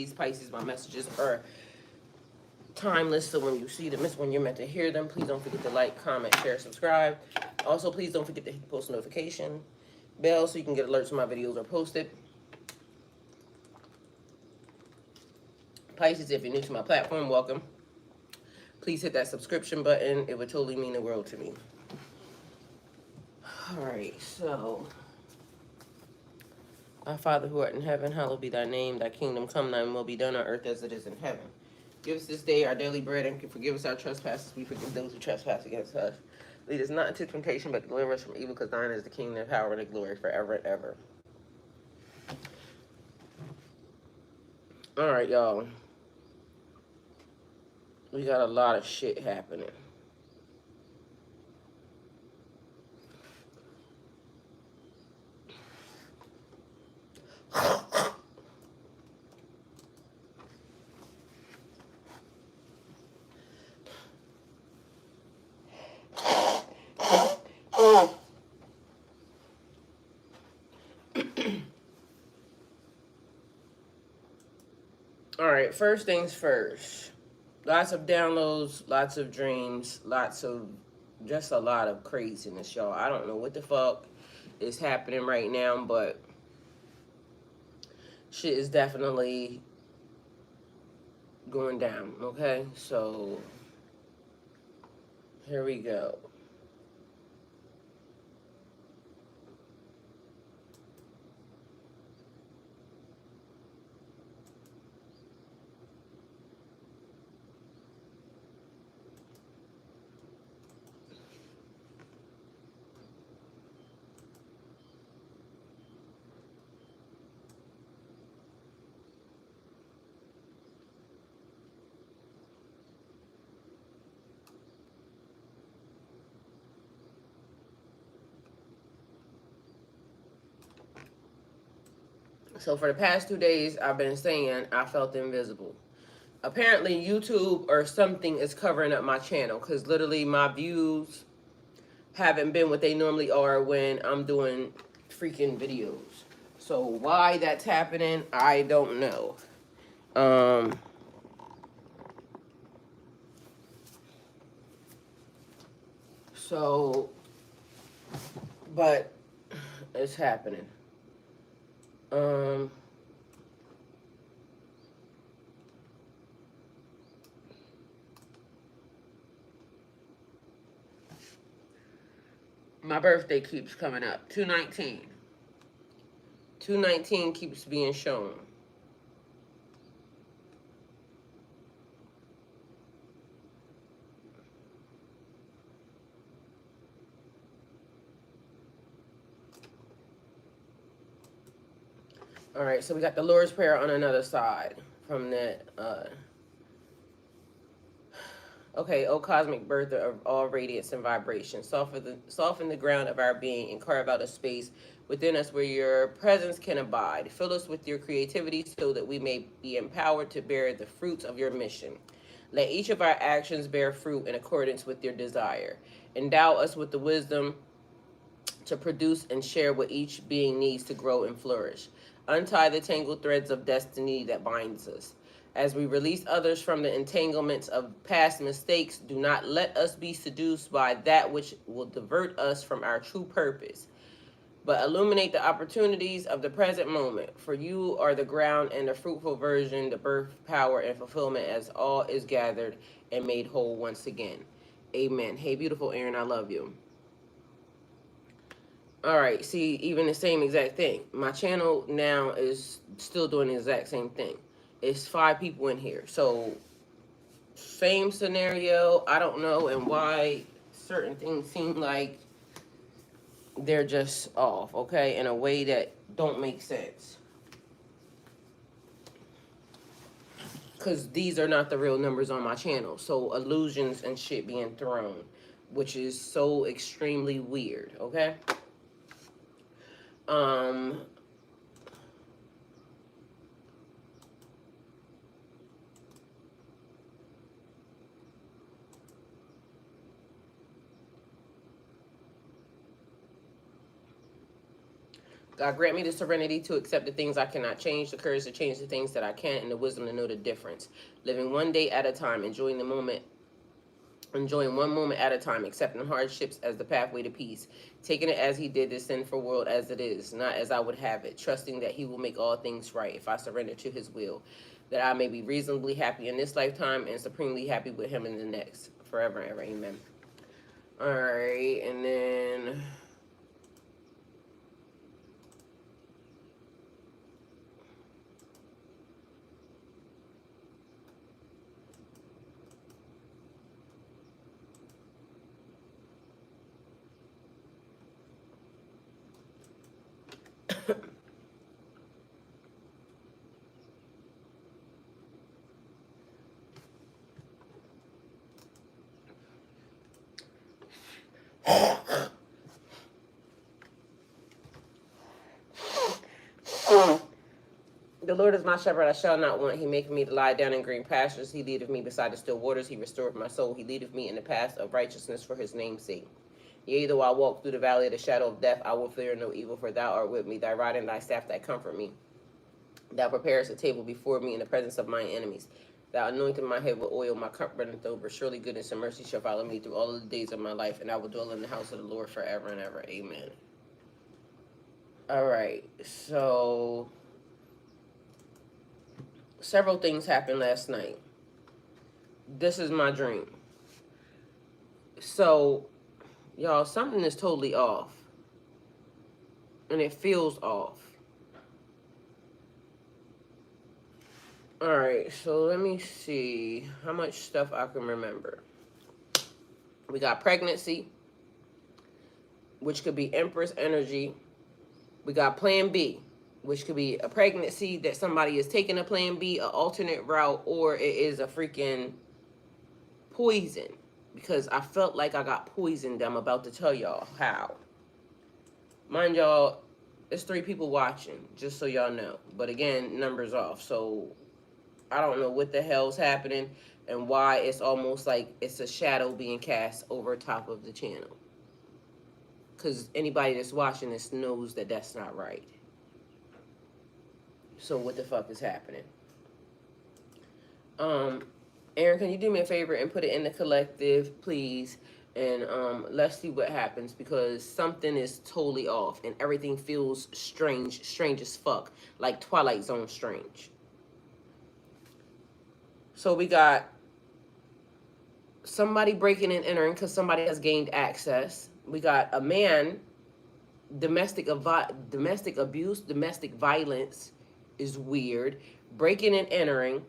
Pisces, my messages are timeless, so when you see them, it's when you're meant to hear them. Please don't forget to like, comment, share, subscribe. Also, please don't forget to hit the post notification bell so you can get alerts when my videos are posted. Pisces, if you're new to my platform, welcome. Please hit that subscription button. It would totally mean the world to me. All right, so our Father who art in heaven, hallowed be thy name. Thy kingdom come, thy will be done on earth as it is in heaven. Give us this day our daily bread, and forgive us our trespasses. We forgive those who trespass against us. Lead us not into temptation, but deliver us from evil, because thine is the kingdom, the power, and the glory forever and ever. All right, y'all. We got a lot of shit happening. All right, first things first. Lots of downloads, lots of dreams, just a lot of craziness, y'all. I don't know what the fuck is happening right now, but shit is definitely going down, okay? So, here we go. So for the past 2 days, I've been saying I felt invisible. Apparently, YouTube or something is covering up my channel, because literally my views haven't been what they normally are when I'm doing freaking videos. So why that's happening, I don't know. So, but it's happening. My birthday keeps coming up. 219. 219 keeps being shown. All right, so we got the Lord's Prayer on another side from that. Okay, O cosmic birther of all radiance and vibration, soften the ground of our being and carve out a space within us where your presence can abide. Fill us with your creativity so that we may be empowered to bear the fruits of your mission. Let each of our actions bear fruit in accordance with your desire. Endow us with the wisdom to produce and share what each being needs to grow and flourish. Untie the tangled threads of destiny that binds us. As we release others from the entanglements of past mistakes, do not let us be seduced by that which will divert us from our true purpose, but illuminate the opportunities of the present moment. For you are the ground and the fruitful version, the birth, power, and fulfillment as all is gathered and made whole once again. Amen. Hey, beautiful Aaron, I love you. All right, see, even the same exact thing. My channel now is still doing the exact same thing. It's 5 people in here. So, same scenario. I don't know and why certain things seem like they're just off, okay, in a way that don't make sense. Because these are not the real numbers on my channel. So, illusions and shit being thrown, which is so extremely weird, okay? God, grant me the serenity to accept the things I cannot change, the courage to change the things that I can, and the wisdom to know the difference. Living one day at a time, enjoying one moment at a time, accepting hardships as the pathway to peace, taking it as he did this sinful world as it is, not as I would have it, trusting that he will make all things right if I surrender to his will, that I may be reasonably happy in this lifetime and supremely happy with him in the next, forever and ever, amen. All right, and then the Lord is my shepherd, I shall not want. He maketh me to lie down in green pastures. He leadeth me beside the still waters. He restoreth my soul. He leadeth me in the path of righteousness for his name's sake. Yea, though I walk through the valley of the shadow of death, I will fear no evil, for thou art with me. Thy rod and thy staff that comfort me. Thou preparest a table before me in the presence of my enemies. Thou anointest my head with oil, my cup runneth over. Surely goodness and mercy shall follow me through all of the days of my life, and I will dwell in the house of the Lord forever and ever. Amen. All right, so several things happened last night. This is my dream. So, y'all, something is totally off. And it feels off. Alright, so let me see how much stuff I can remember. We got pregnancy, which could be Empress energy. We got Plan B, which could be a pregnancy that somebody is taking a Plan B, an alternate route, or it is a freaking poison. Because I felt like I got poisoned. I'm about to tell y'all how. Mind y'all, there's 3 people watching, just so y'all know. But again, numbers off. So I don't know what the hell's happening and why it's almost like it's a shadow being cast over top of the channel. Because anybody that's watching this knows that that's not right. So what the fuck is happening? Aaron, can you do me a favor and put it in the collective, please? And let's see what happens, because something is totally off and everything feels strange as fuck, like Twilight Zone strange. So we got somebody breaking and entering because somebody has gained access. We got a man, domestic abuse, domestic violence is weird. Breaking and entering.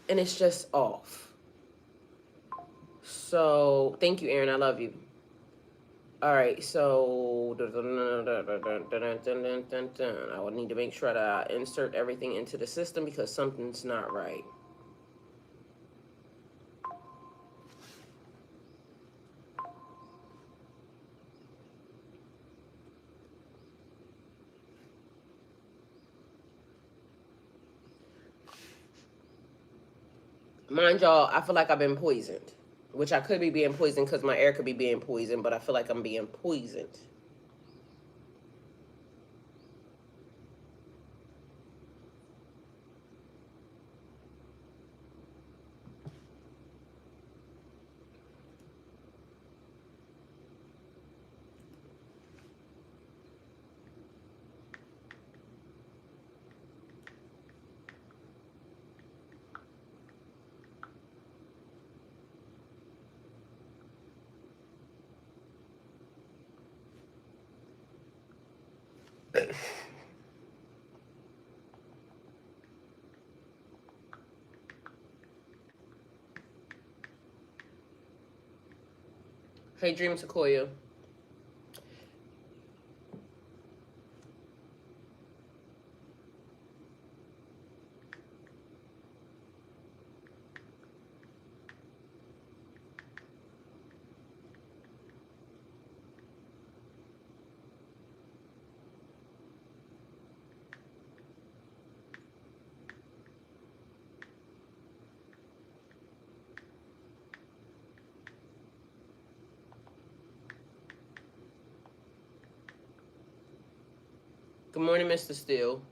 And it's just off. So, thank you, Aaron. I love you. All right, so I would need to make sure that I insert everything into the system because something's not right. Mind y'all, I feel like I've been poisoned, which I could be being poisoned because my air could be being poisoned, but I feel like I'm being poisoned. Hey, Dream Sequoia. Good morning, Mr. Steele.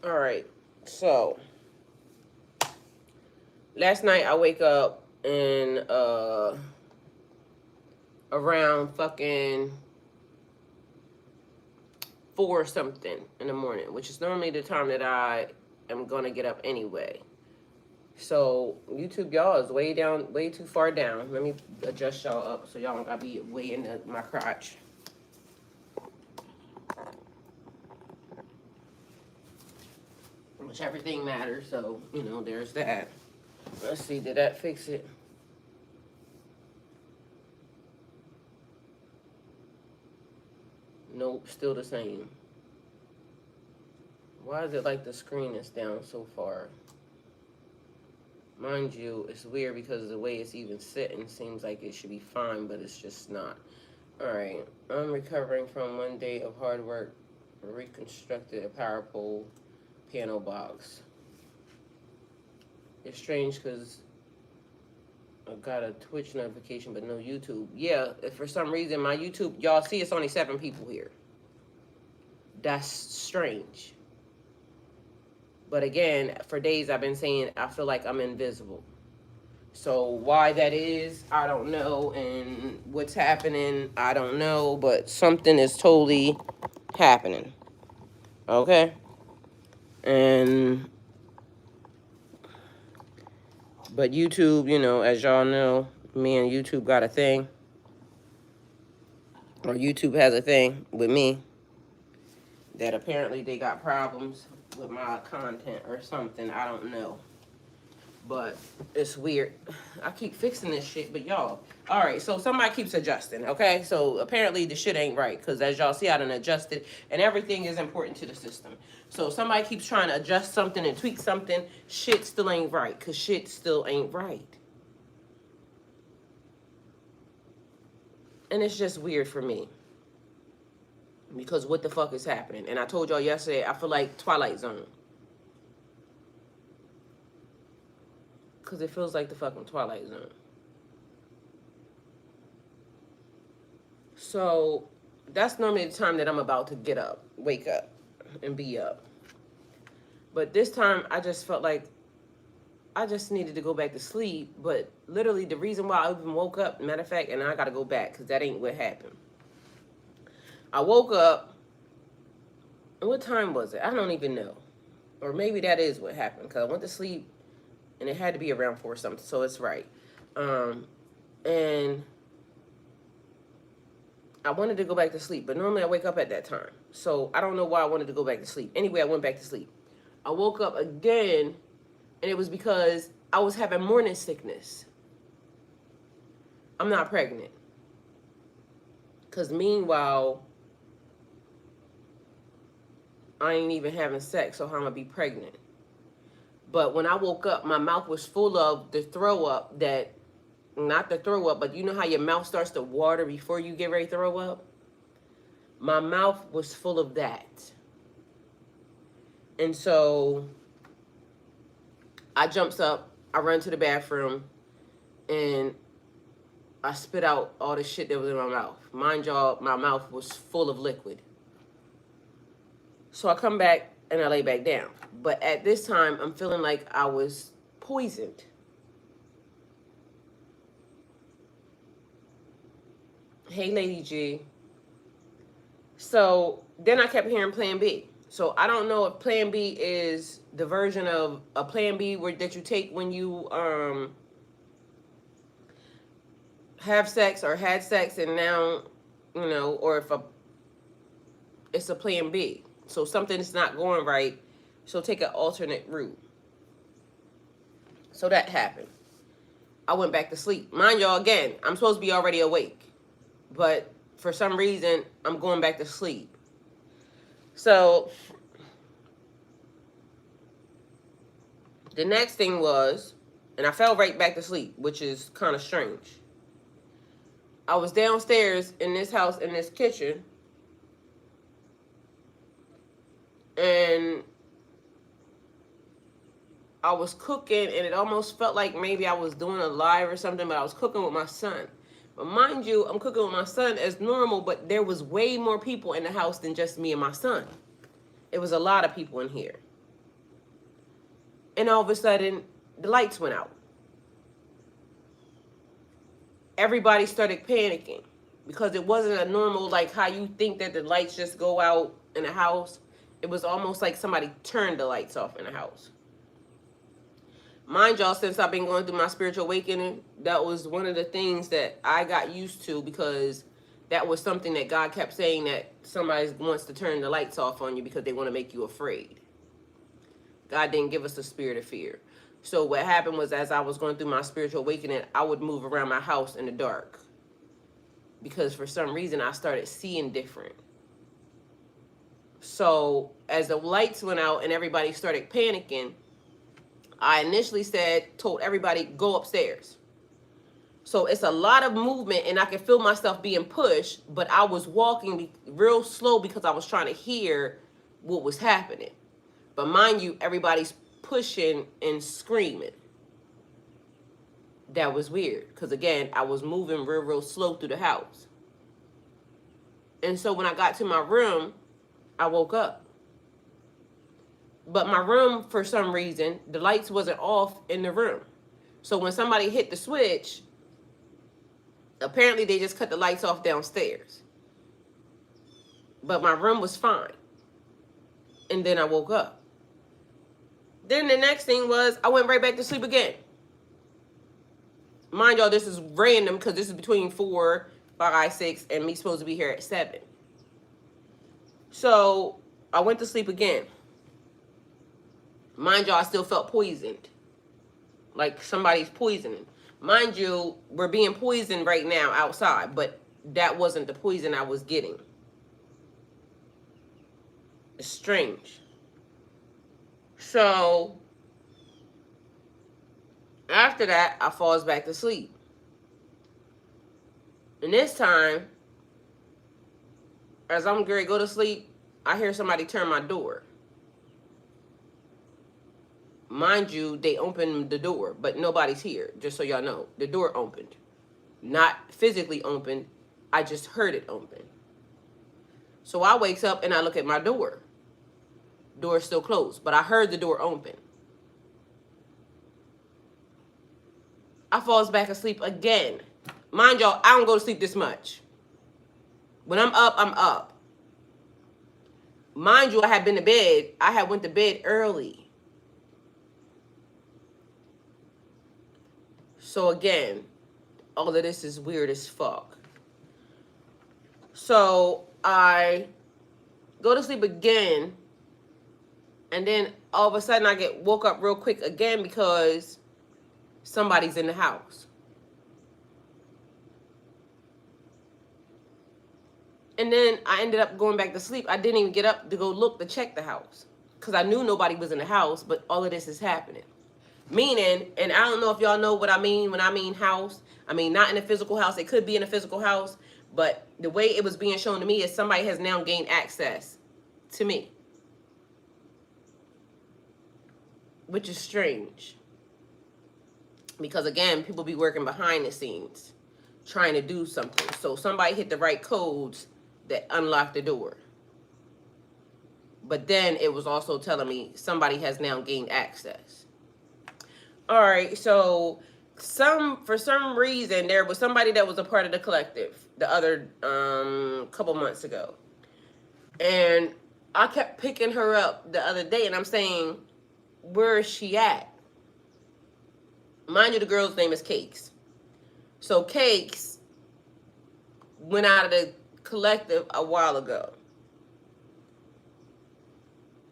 All right. So last night I wake up and around fucking 4 something in the morning, which is normally the time that I am gonna get up anyway. So YouTube, y'all is way down, way too far down. Let me adjust y'all up so y'all don't gotta be way in my crotch. Which everything matters, so there's that. Let's see, did that fix it? Nope, still the same. Why is it like the screen is down so far? Mind you, it's weird because the way it's even sitting seems like it should be fine, but it's just not. Alright, I'm recovering from 1 day of hard work. Reconstructed a power pole piano box. It's strange because I got a Twitch notification but no YouTube. Yeah, if for some reason my YouTube, y'all see it's only 7 people here. That's strange. But again, for days I've been saying I feel like I'm invisible. So why that is, I don't know. And what's happening, I don't know. But something is totally happening. Okay? But YouTube, as y'all know, me and YouTube got a thing. Or YouTube has a thing with me. That apparently they got problems with my content or something. I don't know. But it's weird. I keep fixing this shit, but y'all. All right, so somebody keeps adjusting, okay? So apparently the shit ain't right, because as y'all see, I done adjusted, and everything is important to the system. So somebody keeps trying to adjust something and tweak something, shit still ain't right, because shit still ain't right. And it's just weird for me. Because what the fuck is happening? And I told y'all yesterday, I feel like Twilight Zone. Because it feels like the fucking Twilight Zone. So that's normally the time that I'm about to get up, wake up, and be up. But this time I just felt like I just needed to go back to sleep. But literally the reason why I even woke up, matter of fact, and I got to go back because that ain't what happened. I woke up, and what time was it? I don't even know. Or maybe that is what happened because I went to sleep and it had to be around 4 something, so it's right. And I wanted to go back to sleep, but normally I wake up at that time. So I don't know why I wanted to go back to sleep. Anyway, I went back to sleep. I woke up again, and it was because I was having morning sickness. I'm not pregnant. Because meanwhile, I ain't even having sex, so how am I going to be pregnant? But when I woke up, my mouth was full of the throw up that, not the throw up, but you know how your mouth starts to water before you get ready to throw up? My mouth was full of that. And so I jumps up, I run to the bathroom, and I spit out all the shit that was in my mouth. Mind y'all, my mouth was full of liquid. So I come back and I lay back down. But at this time, I'm feeling like I was poisoned. Hey, Lady G. So then I kept hearing Plan B. So I don't know if Plan B is the version of a Plan B that you take when you have sex or had sex and now, or if it's a Plan B. So something is not going right, so take an alternate route. So that happened. I went back to sleep. Mind y'all, again, I'm supposed to be already awake. But for some reason, I'm going back to sleep. So the next thing was, and I fell right back to sleep, which is kind of strange. I was downstairs in this house, in this kitchen, and I was cooking, and it almost felt like maybe I was doing a live or something, but I was cooking with my son. But mind you, I'm cooking with my son as normal, but there was way more people in the house than just me and my son. It was a lot of people in here. And all of a sudden, the lights went out. Everybody started panicking because it wasn't a normal, like how you think that the lights just go out in a house. It was almost like somebody turned the lights off in the house. Mind y'all, since I've been going through my spiritual awakening, that was one of the things that I got used to, because that was something that God kept saying, that somebody wants to turn the lights off on you because they want to make you afraid. God didn't give us a spirit of fear. So what happened was, as I was going through my spiritual awakening, I would move around my house in the dark because for some reason I started seeing different. So as the lights went out and everybody started panicking, I initially told everybody, go upstairs. So it's a lot of movement and I could feel myself being pushed, but I was walking real slow because I was trying to hear what was happening. But mind you, everybody's pushing and screaming. That was weird because, again, I was moving real slow through the house. And so when I got to my room, I woke up. But my room, for some reason, the lights wasn't off in the room. So when somebody hit the switch, apparently they just cut the lights off downstairs. But my room was fine. And then I woke up. Then the next thing was, I went right back to sleep again. Mind y'all, this is random because this is between 4, 5, 6, and me supposed to be here at 7. So I went to sleep again. Mind y'all, I still felt poisoned. Like somebody's poisoning. Mind you, we're being poisoned right now outside, but that wasn't the poison I was getting. It's strange. So after that, I falls back to sleep. And this time, as I'm going to go to sleep, I hear somebody turn my door. Mind you, they opened the door, but nobody's here, just so y'all know. The door opened. Not physically opened. I just heard it open. So I wakes up and I look at my door. Door's still closed, but I heard the door open. I falls back asleep again. Mind y'all, I don't go to sleep this much. When I'm up, I'm up. Mind you, I had been to bed. I had went to bed early. So again, all of this is weird as fuck. So I go to sleep again. And then all of a sudden I get woke up real quick again because somebody's in the house. And then I ended up going back to sleep. I didn't even get up to go look to check the house because I knew nobody was in the house, but all of this is happening. Meaning, and I don't know if y'all know what I mean when I mean house. I mean, not in a physical house. It could be in a physical house, But the way it was being shown to me is somebody has now gained access to me, which is strange. Because again, people be working behind the scenes trying to do something. So somebody hit the right codes that unlocked the door. But then it was also telling me somebody has now gained access. All right, so for some reason there was somebody that was a part of the collective the other couple months ago. And I kept picking her up the other day and I'm saying, where is she at? Mind you, the girl's name is Cakes. So Cakes went out of the collective a while ago.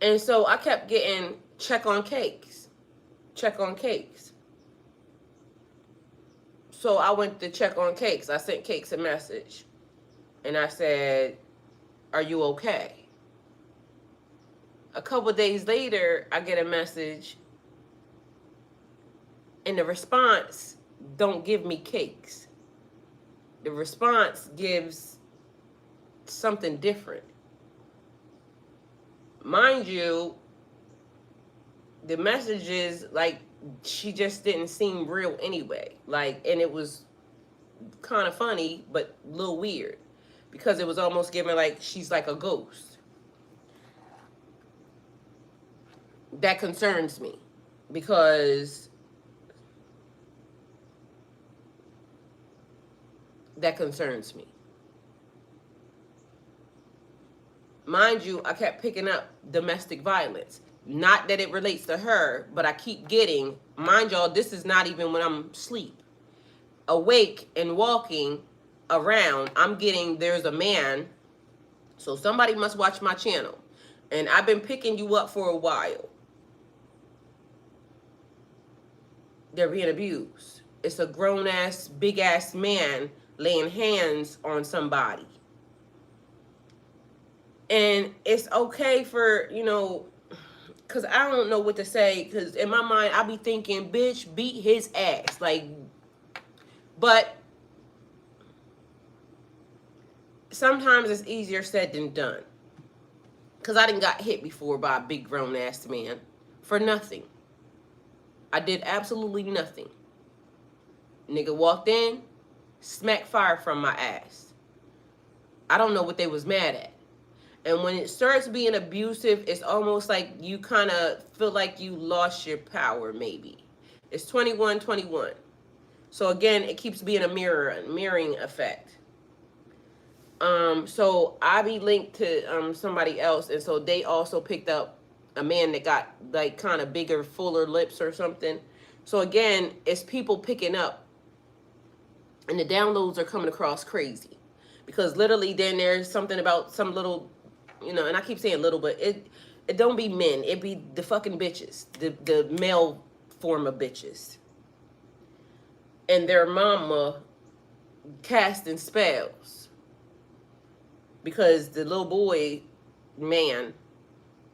And so I kept getting check on Cakes. Check on Cakes. So I went to check on Cakes. I sent Cakes a message. And I said, are you okay? A couple days later, I get a message. And the response don't give me Cakes. The response gives something different. Mind you, the messages, like, she just didn't seem real anyway. Like, and it was kind of funny, but a little weird. Because it was almost giving like she's like a ghost. That concerns me. Because that concerns me. Mind you, I kept picking up domestic violence. Not that it relates to her, but I keep getting, mind y'all, this is not even when I'm asleep. Awake and walking around, I'm getting, there's a man, so somebody must watch my channel. And I've been picking you up for a while. They're being abused. It's a grown-ass, big-ass man laying hands on somebody. And it's okay for, you know, because I don't know what to say, because in my mind, I be thinking, bitch, beat his ass. Like, but sometimes it's easier said than done. Because I done got hit before by a big grown-ass man for nothing. I did absolutely nothing. Nigga walked in, smacked fire from my ass. I don't know what they was mad at. And when it starts being abusive, it's almost like you kind of feel like you lost your power, maybe. It's 21-21. So again, it keeps being a mirroring effect. So I be linked to somebody else, and so they also picked up a man that got like kind of bigger, fuller lips or something. So again, it's people picking up, and the downloads are coming across crazy. Because literally then there's something about some little, you know, and I keep saying little, but it don't be men. It be the fucking bitches. The male form of bitches. And their mama casting spells. Because the little boy, man,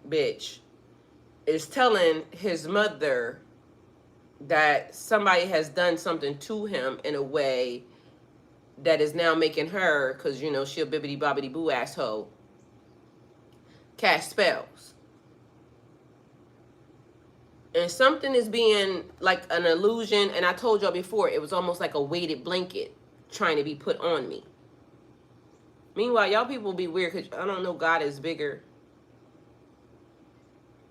bitch, is telling his mother that somebody has done something to him in a way that is now making her, because, you know, she a bibbity bobbity boo asshole, cast spells. And something is being like an illusion, and I told y'all before, it was almost like a weighted blanket trying to be put on me. Meanwhile, y'all people be weird, because I don't know, God is bigger.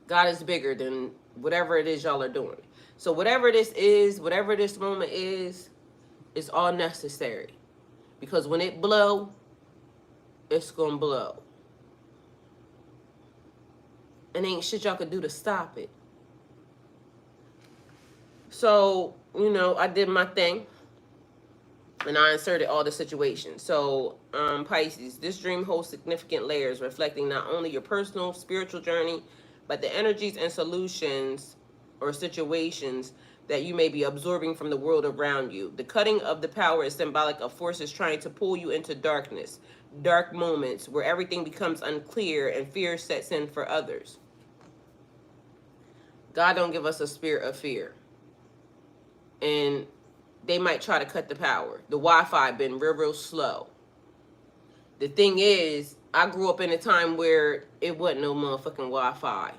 God is bigger than whatever it is y'all are doing. So whatever this is, whatever this moment is, it's all necessary. Because when it blow, it's gonna blow. And ain't shit y'all could do to stop it. So, you know, I did my thing. And I inserted all the situations. So, Pisces, this dream holds significant layers reflecting not only your personal spiritual journey, but the energies and solutions or situations that you may be absorbing from the world around you. The cutting of the power is symbolic of forces trying to pull you into darkness, dark moments where everything becomes unclear and fear sets in for others. God don't give us a spirit of fear. And they might try to cut the power. The Wi-Fi been real slow. The thing is, I grew up in a time where it wasn't no motherfucking Wi-Fi.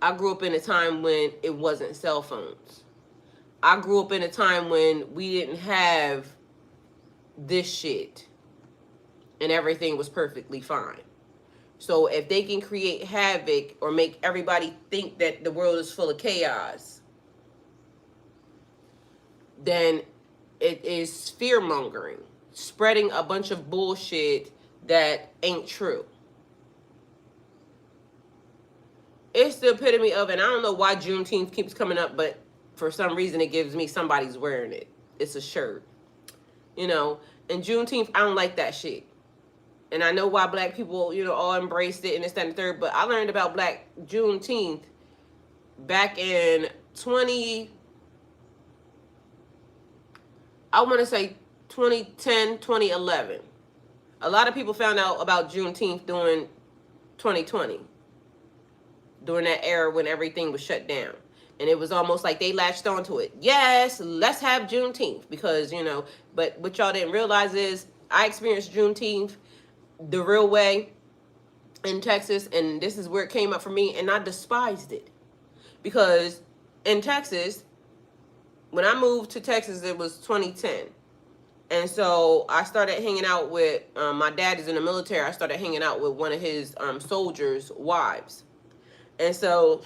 I grew up in a time when it wasn't cell phones. I grew up in a time when we didn't have this shit and everything was perfectly fine. So if they can create havoc or make everybody think that the world is full of chaos, then it is fear mongering, spreading a bunch of bullshit that ain't true. It's the epitome of, and I don't know why Juneteenth keeps coming up, but for some reason it gives me somebody's wearing it. It's a shirt, you know. And Juneteenth, I don't like that shit. And I know why black people, you know, all embraced it and this, that, and the third. But I learned about Black Juneteenth back in I want to say 2010, 2011. A lot of people found out about Juneteenth during 2020, during that era when everything was shut down. And it was almost like they latched onto it. Yes, let's have Juneteenth because, you know, but what y'all didn't realize is I experienced Juneteenth the real way in Texas, and this is where it came up for me, and I despised it. Because in Texas, when I moved to Texas, it was 2010. And so I started hanging out with, my dad is in the military. I started hanging out with one of his soldiers' wives. And so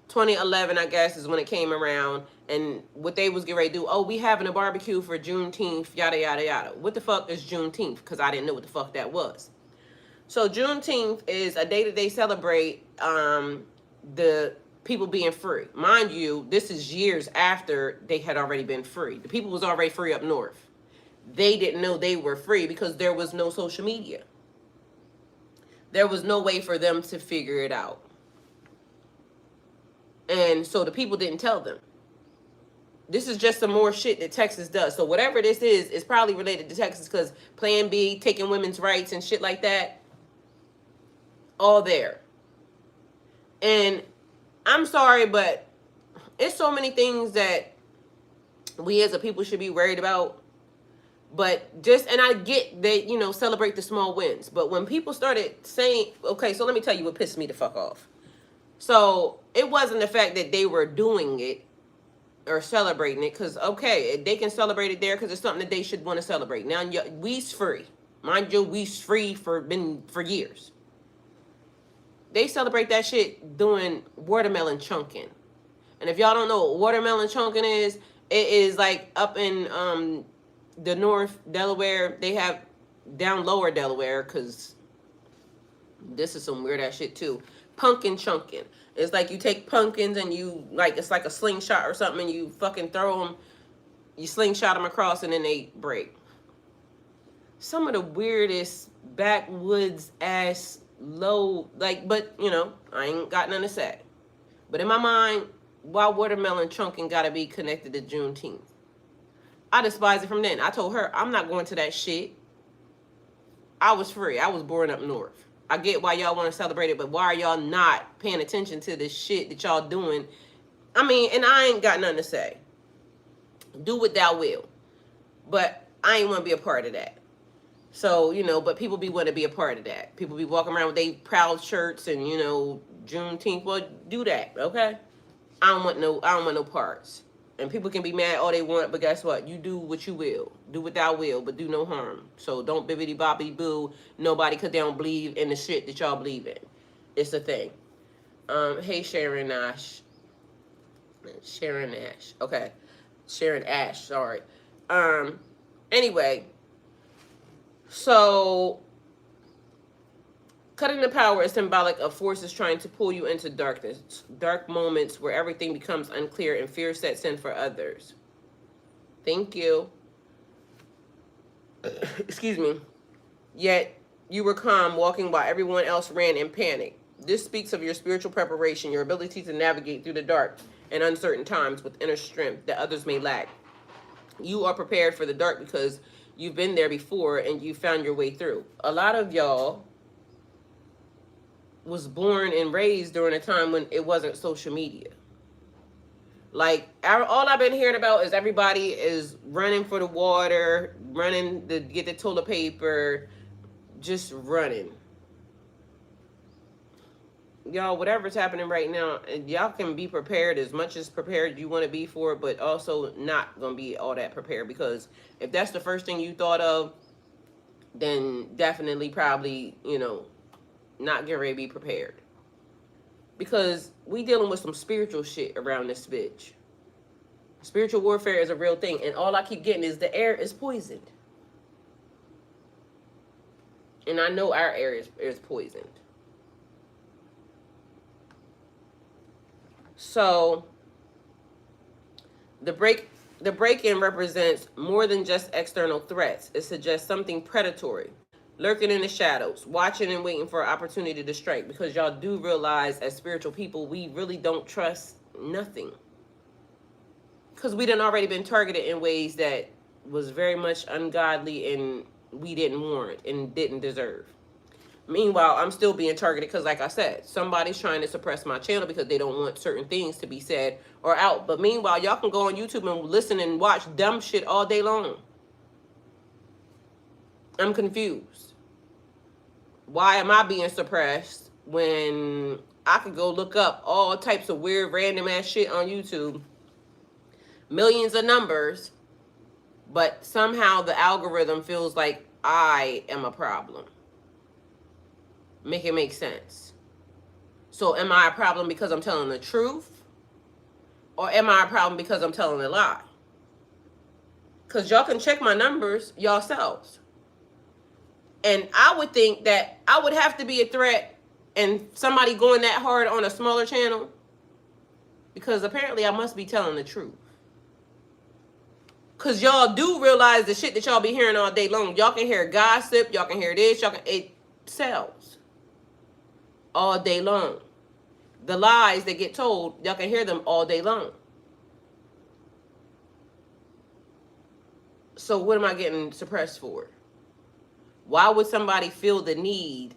2011, I guess, is when it came around. And what they was getting ready to do, oh, we having a barbecue for Juneteenth, yada, yada, yada. What the fuck is Juneteenth? Because I didn't know what the fuck that was. So Juneteenth is a day that they celebrate the people being free. Mind you, this is years after they had already been free. The people was already free up north. They didn't know they were free because there was no social media. There was no way for them to figure it out. And so the people didn't tell them. This is just some more shit that Texas does. So whatever this is probably related to Texas because Plan B, taking women's rights and shit like that, all there. And I'm sorry, but it's so many things that we as a people should be worried about. But just, and I get that, you know, celebrate the small wins. But when people started saying, okay, so let me tell you what pissed me the fuck off. So it wasn't the fact that they were doing it or celebrating it, because, okay, they can celebrate it there because it's something that they should want to celebrate. Now, we's free. Mind you, we's free for years. They celebrate that shit doing watermelon chunking. And if y'all don't know what watermelon chunking is, it is like up in the North Delaware. They have down lower Delaware, because this is some weird ass shit too. Pumpkin chunking. It's like you take pumpkins and you, like, it's like a slingshot or something, and you fucking throw them, you slingshot them across and then they break. Some of the weirdest backwoods ass low, like, but you know, I ain't got nothing to say. But in my mind, why watermelon chunking gotta be connected to Juneteenth? I despise it from then. I told her, I'm not going to that shit. I was free. I was born up north. I get why y'all want to celebrate it, but why are y'all not paying attention to this shit that y'all doing? I mean, and I ain't got nothing to say. Do what thou will. But I ain't want to be a part of that. So, you know, but people be want to be a part of that. People be walking around with they proud shirts and, you know, Juneteenth. Well, do that, okay? I don't want no parts. And people can be mad all they want, but guess what? You do what you will. Do what thou will, but do no harm. So don't bibbity bobbity boo nobody because they don't believe in the shit that y'all believe in. It's a thing. Hey, Sharon Ash. Sharon Ash. Okay. Sharon Ash, sorry. Anyway. So, cutting the power is symbolic of forces trying to pull you into darkness. Dark moments where everything becomes unclear and fear sets in for others. Thank you. Excuse me. Yet, you were calm, walking while everyone else ran in panic. This speaks of your spiritual preparation, your ability to navigate through the dark and uncertain times with inner strength that others may lack. You are prepared for the dark because you've been there before and you found your way through. A lot of y'all was born and raised during a time when it wasn't social media. Like, all I've been hearing about is everybody is running for the water, running to get the toilet paper, just running. Y'all, whatever's happening right now, y'all can be prepared as much as prepared you want to be for it, but also not going to be all that prepared, because if that's the first thing you thought of, then definitely probably, not get ready to be prepared. Because we dealing with some spiritual shit around this bitch. Spiritual warfare is a real thing, and all I keep getting is the air is poisoned. And I know our air is poisoned. So the break-in represents more than just external threats. It suggests something predatory, lurking in the shadows, watching and waiting for an opportunity to strike. Because y'all do realize, as spiritual people, we really don't trust nothing. Because we done already been targeted in ways that was very much ungodly and we didn't warrant and didn't deserve. Meanwhile, I'm still being targeted because, like I said, somebody's trying to suppress my channel because they don't want certain things to be said or out. But meanwhile, y'all can go on YouTube and listen and watch dumb shit all day long. I'm confused. Why am I being suppressed when I could go look up all types of weird, random ass shit on YouTube? Millions of numbers, but somehow the algorithm feels like I am a problem. Make it make sense. So am I a problem because I'm telling the truth? Or am I a problem because I'm telling a lie? Because y'all can check my numbers yourselves. And I would think that I would have to be a threat and somebody going that hard on a smaller channel, because apparently I must be telling the truth. Because y'all do realize the shit that y'all be hearing all day long. Y'all can hear gossip. Y'all can hear this. It sells all day long. The lies that get told, y'all can hear them all day long. So what am I getting suppressed for? Why would somebody feel the need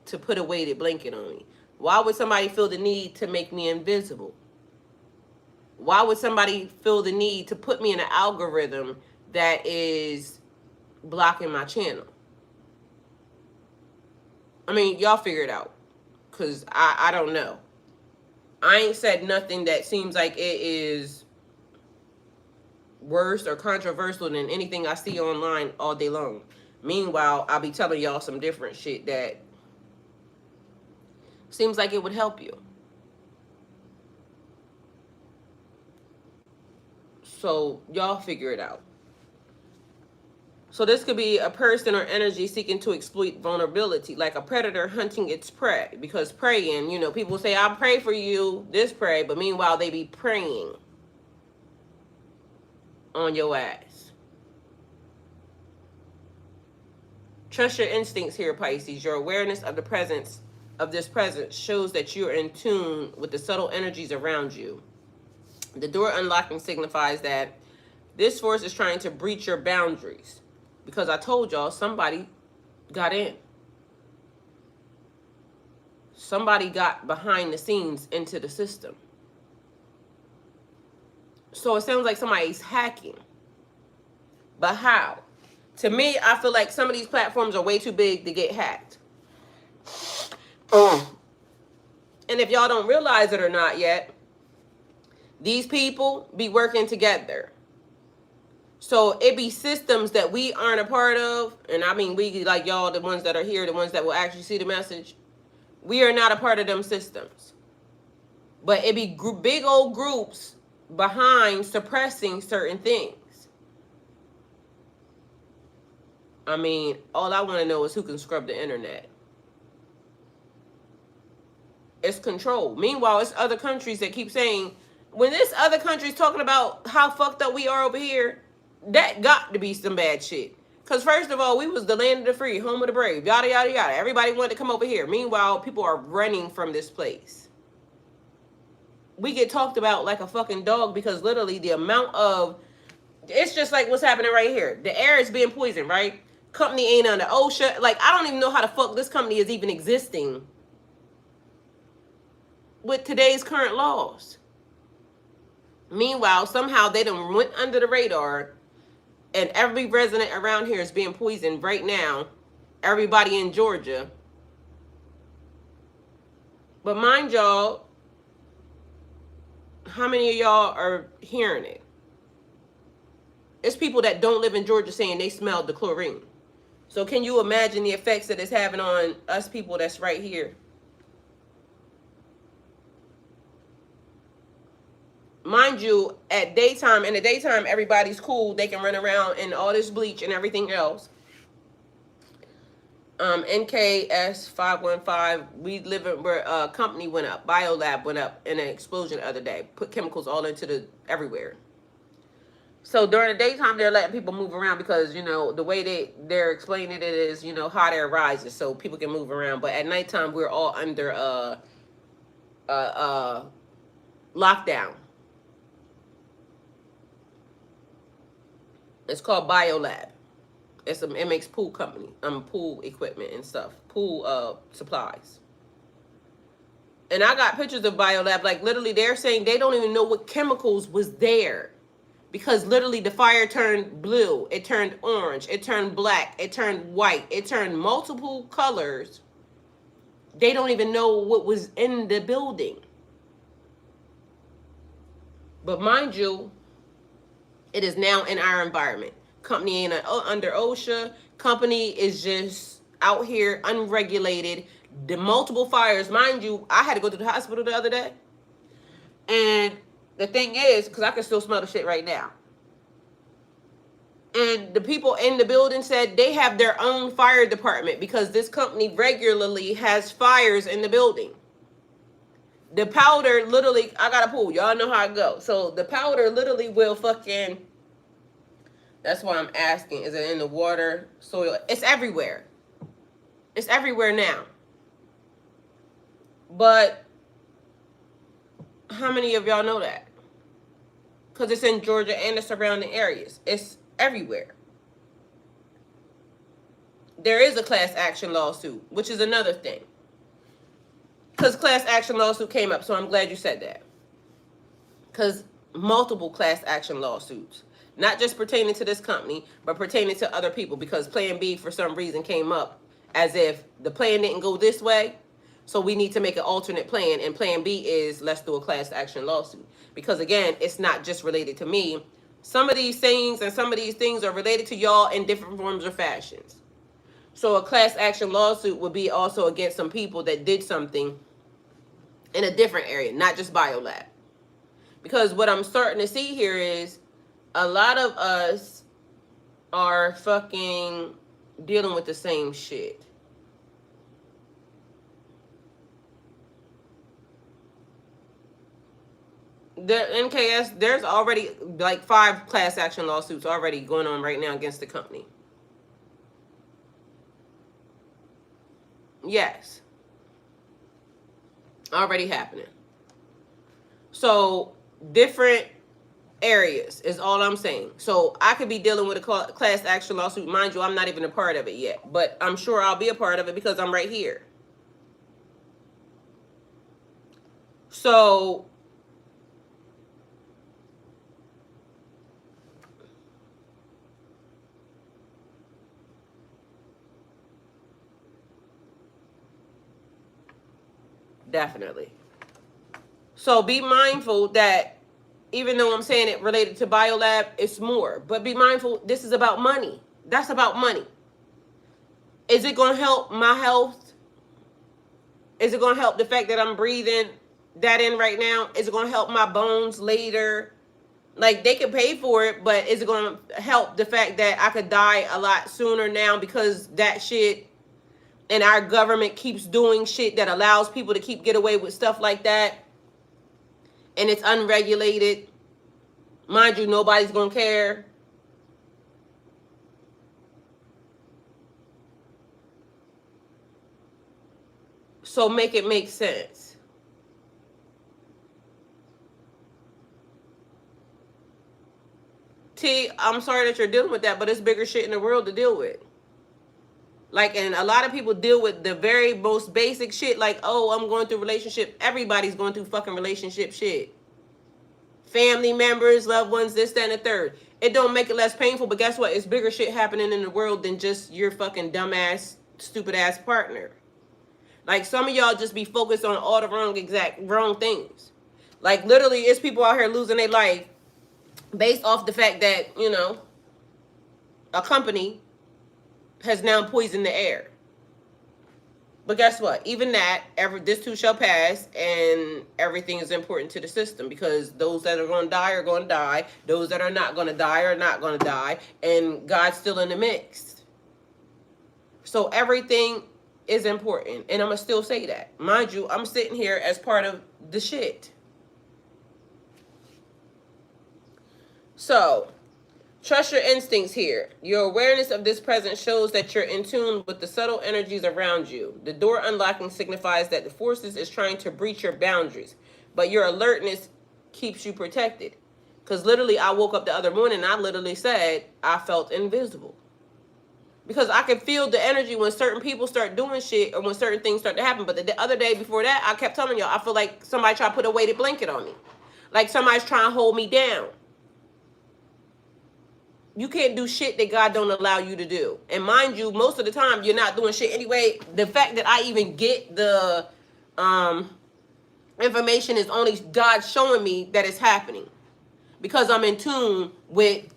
to put a weighted blanket on me? Why would somebody feel the need to make me invisible? Why would somebody feel the need to put me in an algorithm that is blocking my channel? I mean, y'all figure it out. Because I don't know. I ain't said nothing that seems like it is worse or controversial than anything I see online all day long. Meanwhile, I'll be telling y'all some different shit that seems like it would help you. So y'all figure it out. So this could be a person or energy seeking to exploit vulnerability, like a predator hunting its prey. Because praying, people say, I'll pray for you, this prey, but meanwhile they be praying on your ass. Trust your instincts here, Pisces. Your awareness of the presence of this presence shows that you're in tune with the subtle energies around you. The door unlocking signifies that this force is trying to breach your boundaries. Because I told y'all, somebody got in. Somebody got behind the scenes into the system. So it sounds like somebody's hacking. But how? To me, I feel like some of these platforms are way too big to get hacked. And if y'all don't realize it or not yet, these people be working together. So it be systems that we aren't a part of. And I mean, we, like y'all, the ones that are here, the ones that will actually see the message. We are not a part of them systems. But it be big old groups behind suppressing certain things. I mean, all I want to know is who can scrub the internet. It's control. Meanwhile, it's other countries that keep saying, when this other country's talking about how fucked up we are over here, that got to be some bad shit. Because first of all, we was the land of the free, home of the brave, yada, yada, yada. Everybody wanted to come over here. Meanwhile, people are running from this place. We get talked about like a fucking dog because literally the amount of... It's just like what's happening right here. The air is being poisoned, right? Company ain't under OSHA. Like, I don't even know how the fuck this company is even existing with today's current laws. Meanwhile, somehow they done went under the radar and every resident around here is being poisoned right now everybody in Georgia. But mind y'all, how many of y'all are hearing it? It's people that don't live in Georgia saying they smelled the chlorine. So can you imagine the effects that it's having on us people that's right here? Mind you, at daytime, in the daytime, everybody's cool. They can run around in all this bleach and everything else. NKS 515. We live in where a company went up. Biolab went up in an explosion the other day. Put chemicals all into the everywhere. So during the daytime, they're letting people move around because, you know, the way they're explaining it is, you know, hot air rises so people can move around. But at nighttime, we're all under lockdown. It's called Biolab. It makes pool company, pool equipment and stuff, pool supplies. And I got pictures of Biolab. Like literally, they're saying they don't even know what chemicals was there. Because literally the fire turned blue, it turned orange, it turned black, it turned white, it turned multiple colors. They don't even know what was in the building. But mind you, it is now in our environment. Company ain't under OSHA. Company is just out here unregulated. The multiple fires. Mind you, I had to go to the hospital the other day. And the thing is, because I can still smell the shit right now. And the people in the building said they have their own fire department because this company regularly has fires in the building. The powder literally, I got a pool. Y'all know how it goes. So the powder literally will fucking, that's why I'm asking, is it in the water, soil? It's everywhere. It's everywhere now. But how many of y'all know that? Because it's in Georgia and the surrounding areas. It's everywhere. There is a class action lawsuit, which is another thing. Because class action lawsuit came up, so I'm glad you said that. Because multiple class action lawsuits. Not just pertaining to this company, but pertaining to other people. Because Plan B, for some reason, came up as if the plan didn't go this way. So we need to make an alternate plan. And Plan B is, let's do a class action lawsuit. Because, again, it's not just related to me. Some of these things and some of these things are related to y'all in different forms or fashions. So a class action lawsuit would be also against some people that did something in a different area, not just Biolab. Because what I'm starting to see here is a lot of us are fucking dealing with the same shit. The NKS, there's already like 5 class action lawsuits already going on right now against the company. Yes. Already happening. So different areas is all I'm saying. So I could be dealing with a class action lawsuit. Mind you, I'm not even a part of it yet. But I'm sure I'll be a part of it because I'm right here. So definitely. So be mindful that even though I'm saying it related to Biolab, it's more. But be mindful, this is about money. That's about money. Is it going to help my health? Is it going to help the fact that I'm breathing that in right now? Is it going to help my bones later? Like, they could pay for it, but is it going to help the fact that I could die a lot sooner now because that shit and our government keeps doing shit that allows people to get away with stuff like that? And it's unregulated. Mind you, nobody's going to care. So make it make sense. T, I'm sorry that you're dealing with that, but it's bigger shit in the world to deal with. Like, and a lot of people deal with the very most basic shit, like, oh, I'm going through relationship. Everybody's going through fucking relationship shit. Family members, loved ones, this, that, and the third. It don't make it less painful, but guess what? It's bigger shit happening in the world than just your fucking dumbass stupid ass partner. Like, some of y'all just be focused on all the wrong things. Like, literally, it's people out here losing their life based off the fact that, you know, a company has now poisoned the air. But guess what? Even that, this too shall pass, and everything is important to the system, because those that are going to die are going to die. Those that are not going to die are not going to die, and God's still in the mix. So everything is important, and I'm going to still say that. Mind you, I'm sitting here as part of the shit. So, trust your instincts here. Your awareness of this present shows that you're in tune with the subtle energies around you. The door unlocking signifies that the forces is trying to breach your boundaries, but your alertness keeps you protected. Because literally, I woke up the other morning and I literally said I felt invisible. Because I can feel the energy when certain people start doing shit or when certain things start to happen. But the other day before that, I kept telling y'all, I feel like somebody tried to put a weighted blanket on me. Like somebody's trying to hold me down. You can't do shit that God don't allow you to do. And mind you, most of the time, you're not doing shit anyway. The fact that I even get the information is only God showing me that it's happening. Because I'm in tune with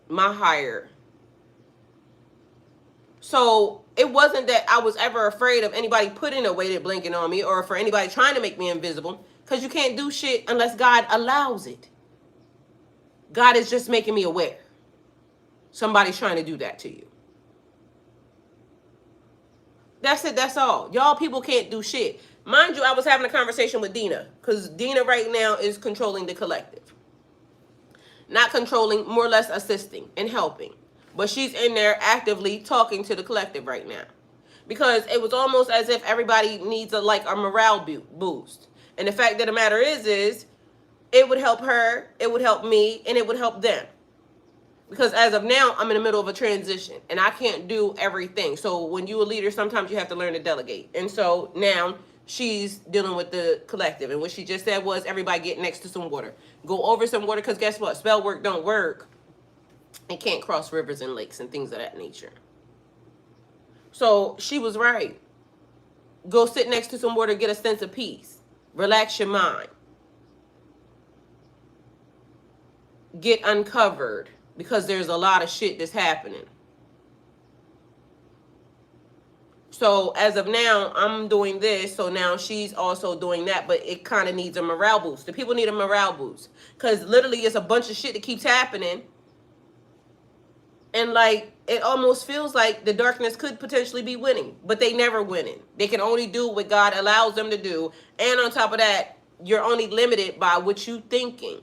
my higher. So it wasn't that I was ever afraid of anybody putting a weighted blanket on me or for anybody trying to make me invisible. Because you can't do shit unless God allows it. God is just making me aware. Somebody's trying to do that to you. That's it. That's all. Y'all people can't do shit. Mind you, I was having a conversation with Dina. Because Dina right now is controlling the collective. Not controlling, more or less assisting and helping. But she's in there actively talking to the collective right now. Because it was almost as if everybody needs a morale boost. And the fact of the matter is it would help her, it would help me, and it would help them. Because as of now, I'm in the middle of a transition, and I can't do everything. So when you're a leader, sometimes you have to learn to delegate. And so now she's dealing with the collective. And what she just said was, everybody get next to some water. Go over some water, because guess what? Spell work don't work. And can't cross rivers and lakes and things of that nature. So she was right. Go sit next to some water, get a sense of peace. Relax your mind. Get uncovered, because there's a lot of shit that's happening. So as of now, I'm doing this, so now she's also doing that, but it kind of needs a morale boost. The people need a morale boost, because literally it's a bunch of shit that keeps happening, and like it almost feels like the darkness could potentially be winning, but they never winning. They can only do what God allows them to do, and on top of that, you're only limited by what you thinking.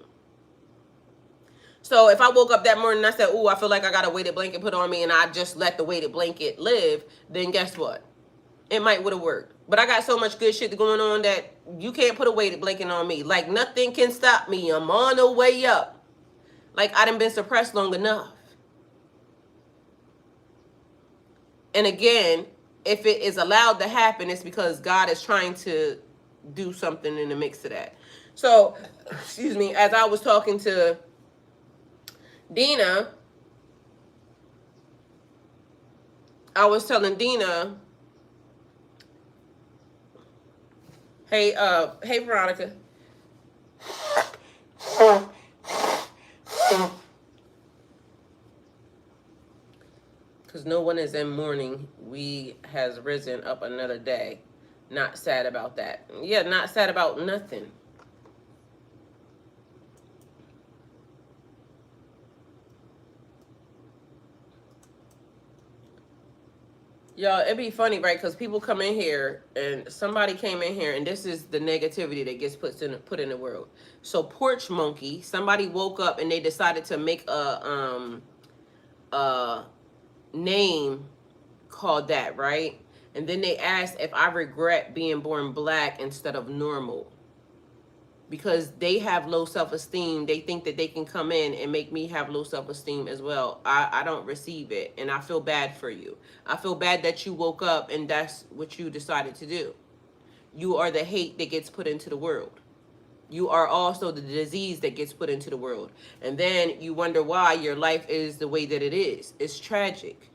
So if I woke up that morning and I said, "Ooh, I feel like I got a weighted blanket put on me," and I just let the weighted blanket live, then guess what? It might would have worked. But I got so much good shit going on that you can't put a weighted blanket on me. Like nothing can stop me. I'm on the way up. Like I done been suppressed long enough. And again, if it is allowed to happen, it's because God is trying to do something in the mix of that. So, excuse me, as I was talking to Dina, I was telling Dina, hey Veronica. Because no one is in mourning. We has risen up another day. Not sad about that. Yeah, not sad about nothing. Y'all, it'd be funny, right? Because people come in here, and somebody came in here, and this is the negativity that gets put in the world. So porch monkey, somebody woke up and they decided to make a name called that, right? And then they asked if I regret being born black instead of normal. Because they have low self-esteem. They think that they can come in and make me have low self-esteem as well. I don't receive it, and I feel bad for you. I feel bad that you woke up and that's what you decided to do. You are the hate that gets put into the world. You are also the disease that gets put into the world. And then you wonder why your life is the way that it is. It's tragic.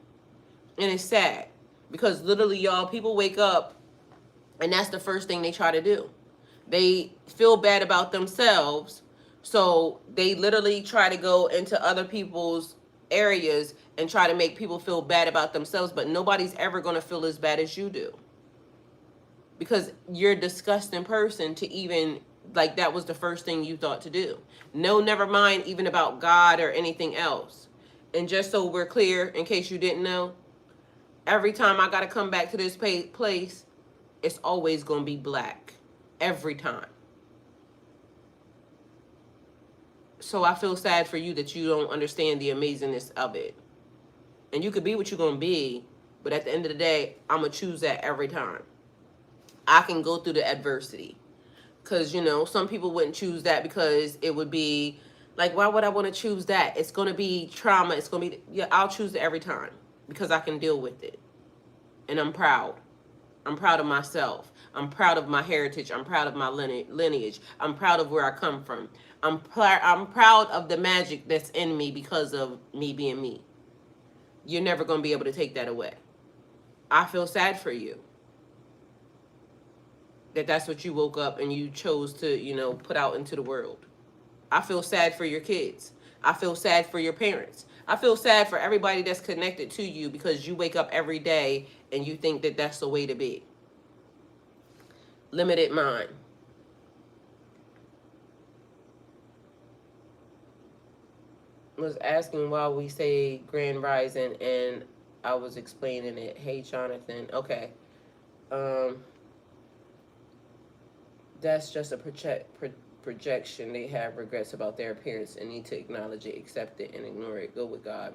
And it's sad. Because literally, y'all, people wake up and that's the first thing they try to do. They feel bad about themselves, so they literally try to go into other people's areas and try to make people feel bad about themselves, but nobody's ever going to feel as bad as you do. Because you're a disgusting person to even, like, that was the first thing you thought to do. No, never mind even about God or anything else. And just so we're clear, in case you didn't know, every time I got to come back to this place, it's always going to be black. Every time. So I feel sad for you that you don't understand the amazingness of it. And you could be what you're going to be, but at the end of the day, I'm going to choose that every time. I can go through the adversity. Because, you know, some people wouldn't choose that because it would be like, why would I want to choose that? It's going to be trauma. It's going to be, yeah, I'll choose it every time because I can deal with it. And I'm proud. I'm proud of myself. I'm proud of my heritage. I'm proud of my lineage. I'm proud of where I come from. I'm proud of the magic that's in me because of me being me. You're never going to be able to take that away. I feel sad for you. That's what you woke up and you chose to, you know, put out into the world. I feel sad for your kids. I feel sad for your parents. I feel sad for everybody that's connected to you because you wake up every day and you think that that's the way to be. Limited mind. Was asking why we say Grand Rising, and I was explaining it. Hey, Jonathan. Okay. That's just a projection. They have regrets about their appearance and need to acknowledge it, accept it, and ignore it. Go with God.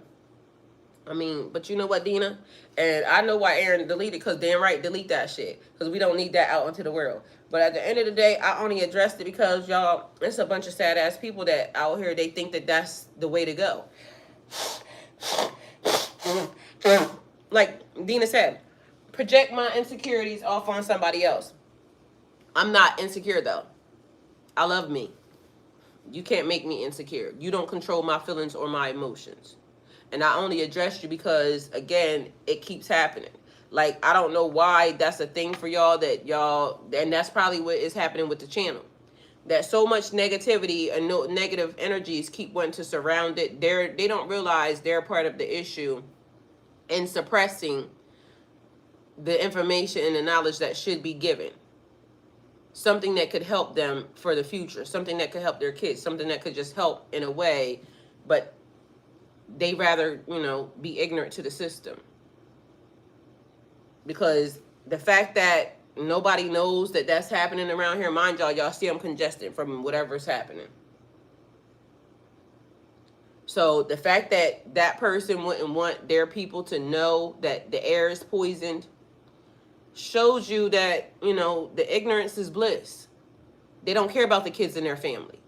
I mean, but you know what, Dina? And I know why Aaron deleted, because damn right, delete that shit. Because we don't need that out into the world. But at the end of the day, I only addressed it because, y'all, it's a bunch of sad-ass people that out here, they think that that's the way to go. Like Dina said, project my insecurities off on somebody else. I'm not insecure, though. I love me. You can't make me insecure. You don't control my feelings or my emotions. And I only addressed you because, again, it keeps happening. Like, I don't know why that's a thing for y'all, and that's probably what is happening with the channel. That so much negativity and negative energies keep wanting to surround it. They don't realize they're part of the issue in suppressing the information and the knowledge that should be given. Something that could help them for the future. Something that could help their kids. Something that could just help in a way, but they rather, you know, be ignorant to the system. Because the fact that nobody knows that that's happening around here, mind y'all see I'm congested from whatever's happening. So the fact that that person wouldn't want their people to know that the air is poisoned shows you that, you know, the ignorance is bliss. They don't care about the kids in their family.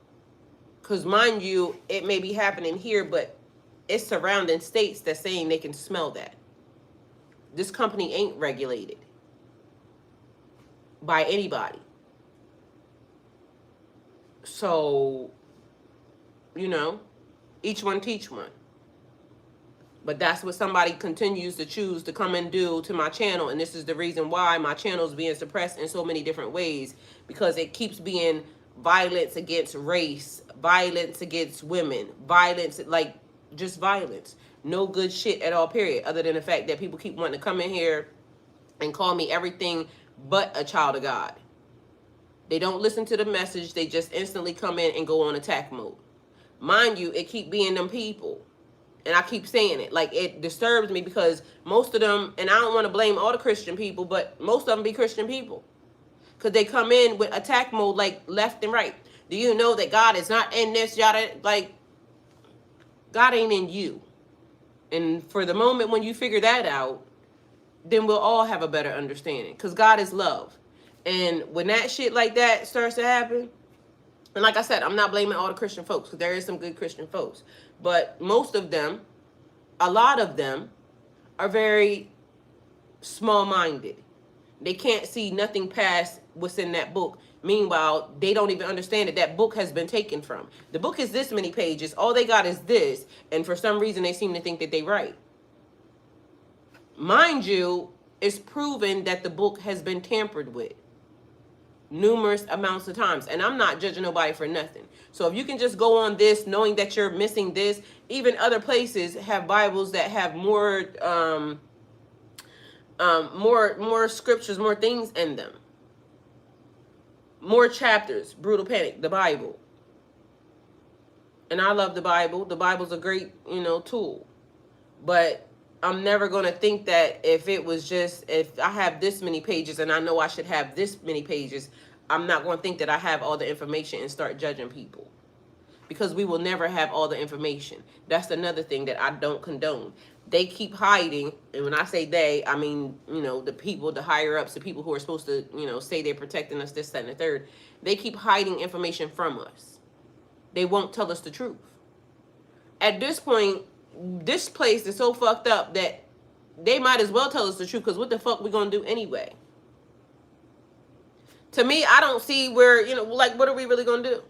Because mind you, it may be happening here, but it's surrounding states that's saying they can smell that. This company ain't regulated by anybody. So, you know, each one teach one. But that's what somebody continues to choose to come and do to my channel. And this is the reason why my channel is being suppressed in so many different ways. Because it keeps being violence against race, violence against women, violence, like, just violence. No good shit at all, period. Other than the fact that people keep wanting to come in here and call me everything but a child of God. They don't listen to the message. They just instantly come in and go on attack mode. Mind you, it keep being them people. And I keep saying it. Like, it disturbs me because most of them, and I don't want to blame all the Christian people, but most of them be Christian people. Because they come in with attack mode, like, left and right. Do you know that God is not in this, yada? Like, God ain't in you. And for the moment when you figure that out, then we'll all have a better understanding. Because God is love. And when that shit like that starts to happen, and like I said, I'm not blaming all the Christian folks, because there is some good Christian folks. But most of them, a lot of them, are very small-minded. They can't see nothing past what's in that book. Meanwhile, they don't even understand that that book has been taken from. The book is this many pages. All they got is this. And for some reason, they seem to think that they right. Mind you, it's proven that the book has been tampered with numerous amounts of times. And I'm not judging nobody for nothing. So if you can just go on this knowing that you're missing this, even other places have Bibles that have more scriptures, more things in them, more chapters. Brutal Panic, the Bible. And I love the Bible. The Bible's a great, tool. But I'm never going to think that if I have this many pages and I know I should have this many pages, I'm not going to think that I have all the information and start judging people. Because we will never have all the information. That's another thing that I don't condone. They keep hiding, and when I say they, I mean, the people, the higher ups, the people who are supposed to, say they're protecting us, this, that, and the third. They keep hiding information from us. They won't tell us the truth. At this point, this place is so fucked up that they might as well tell us the truth, because what the fuck we gonna do anyway? To me, I don't see where, what are we really gonna do?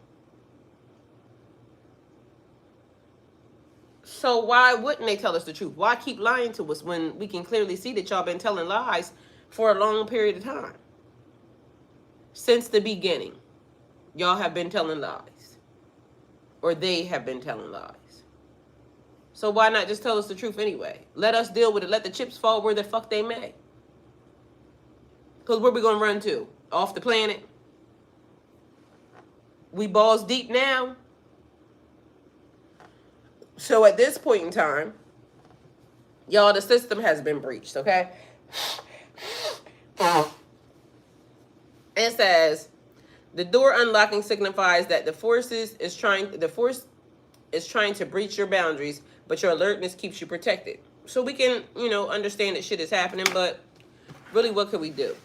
So why wouldn't they tell us the truth? Why keep lying to us when we can clearly see that y'all been telling lies for a long period of time? Since the beginning, y'all have been telling lies. Or they have been telling lies. So why not just tell us the truth anyway? Let us deal with it. Let the chips fall where the fuck they may. Because where we going to run to? Off the planet? We balls deep now. So at this point in time, y'all, the system has been breached, okay? It says, the door unlocking signifies that the force is trying to breach your boundaries, but your alertness keeps you protected. So we can, understand that shit is happening, but really, what could we do?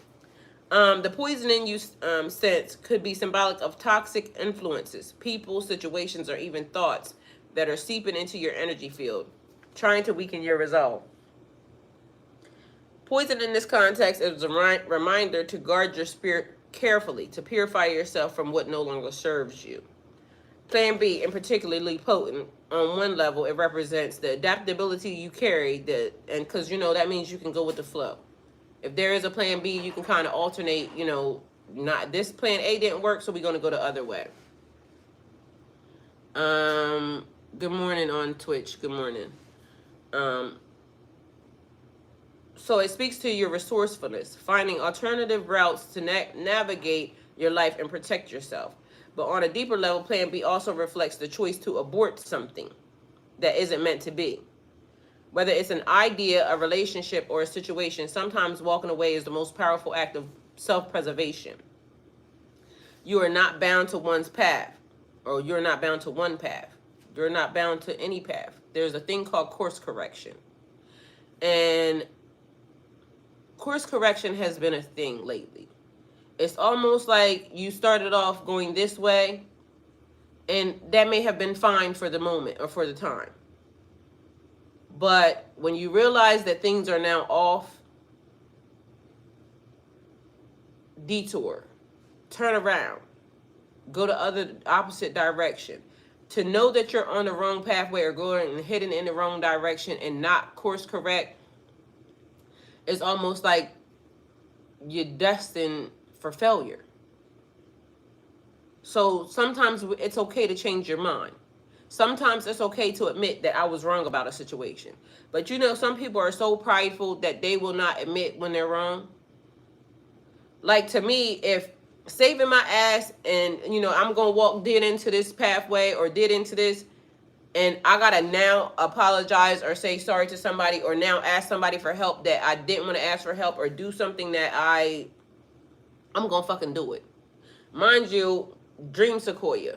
The poisoning you sense could be symbolic of toxic influences, people, situations, or even thoughts that are seeping into your energy field, trying to weaken your resolve. Poison in this context is a reminder to guard your spirit carefully, to purify yourself from what no longer serves you. Plan B, and particularly potent, on one level, it represents the adaptability you carry, and because, that means you can go with the flow. If there is a plan B, you can kind of alternate, not this plan A didn't work, so we're going to go the other way. Good morning on Twitch. Good morning. So it speaks to your resourcefulness, finding alternative routes to navigate your life and protect yourself. But on a deeper level, Plan B also reflects the choice to abort something that isn't meant to be. Whether it's an idea, a relationship, or a situation, sometimes walking away is the most powerful act of self-preservation. You are not bound to one's path, or you're not bound to one path. You're not bound to any path. There's a thing called course correction. And course correction has been a thing lately. It's almost like you started off going this way, and that may have been fine for the moment or for the time. But when you realize that things are now off, detour, turn around, go the opposite direction. To know that you're on the wrong pathway or going and heading in the wrong direction and not course correct is almost like you're destined for failure. So sometimes it's okay to change your mind. Sometimes it's okay to admit that I was wrong about a situation. But some people are so prideful that they will not admit when they're wrong. Like, to me, if saving my ass and, I'm going to walk dead into this pathway or dead into this, and I got to now apologize or say sorry to somebody or now ask somebody for help that I didn't want to ask for help, or do something that I'm going to fucking do it. Mind you, Dream Sequoia,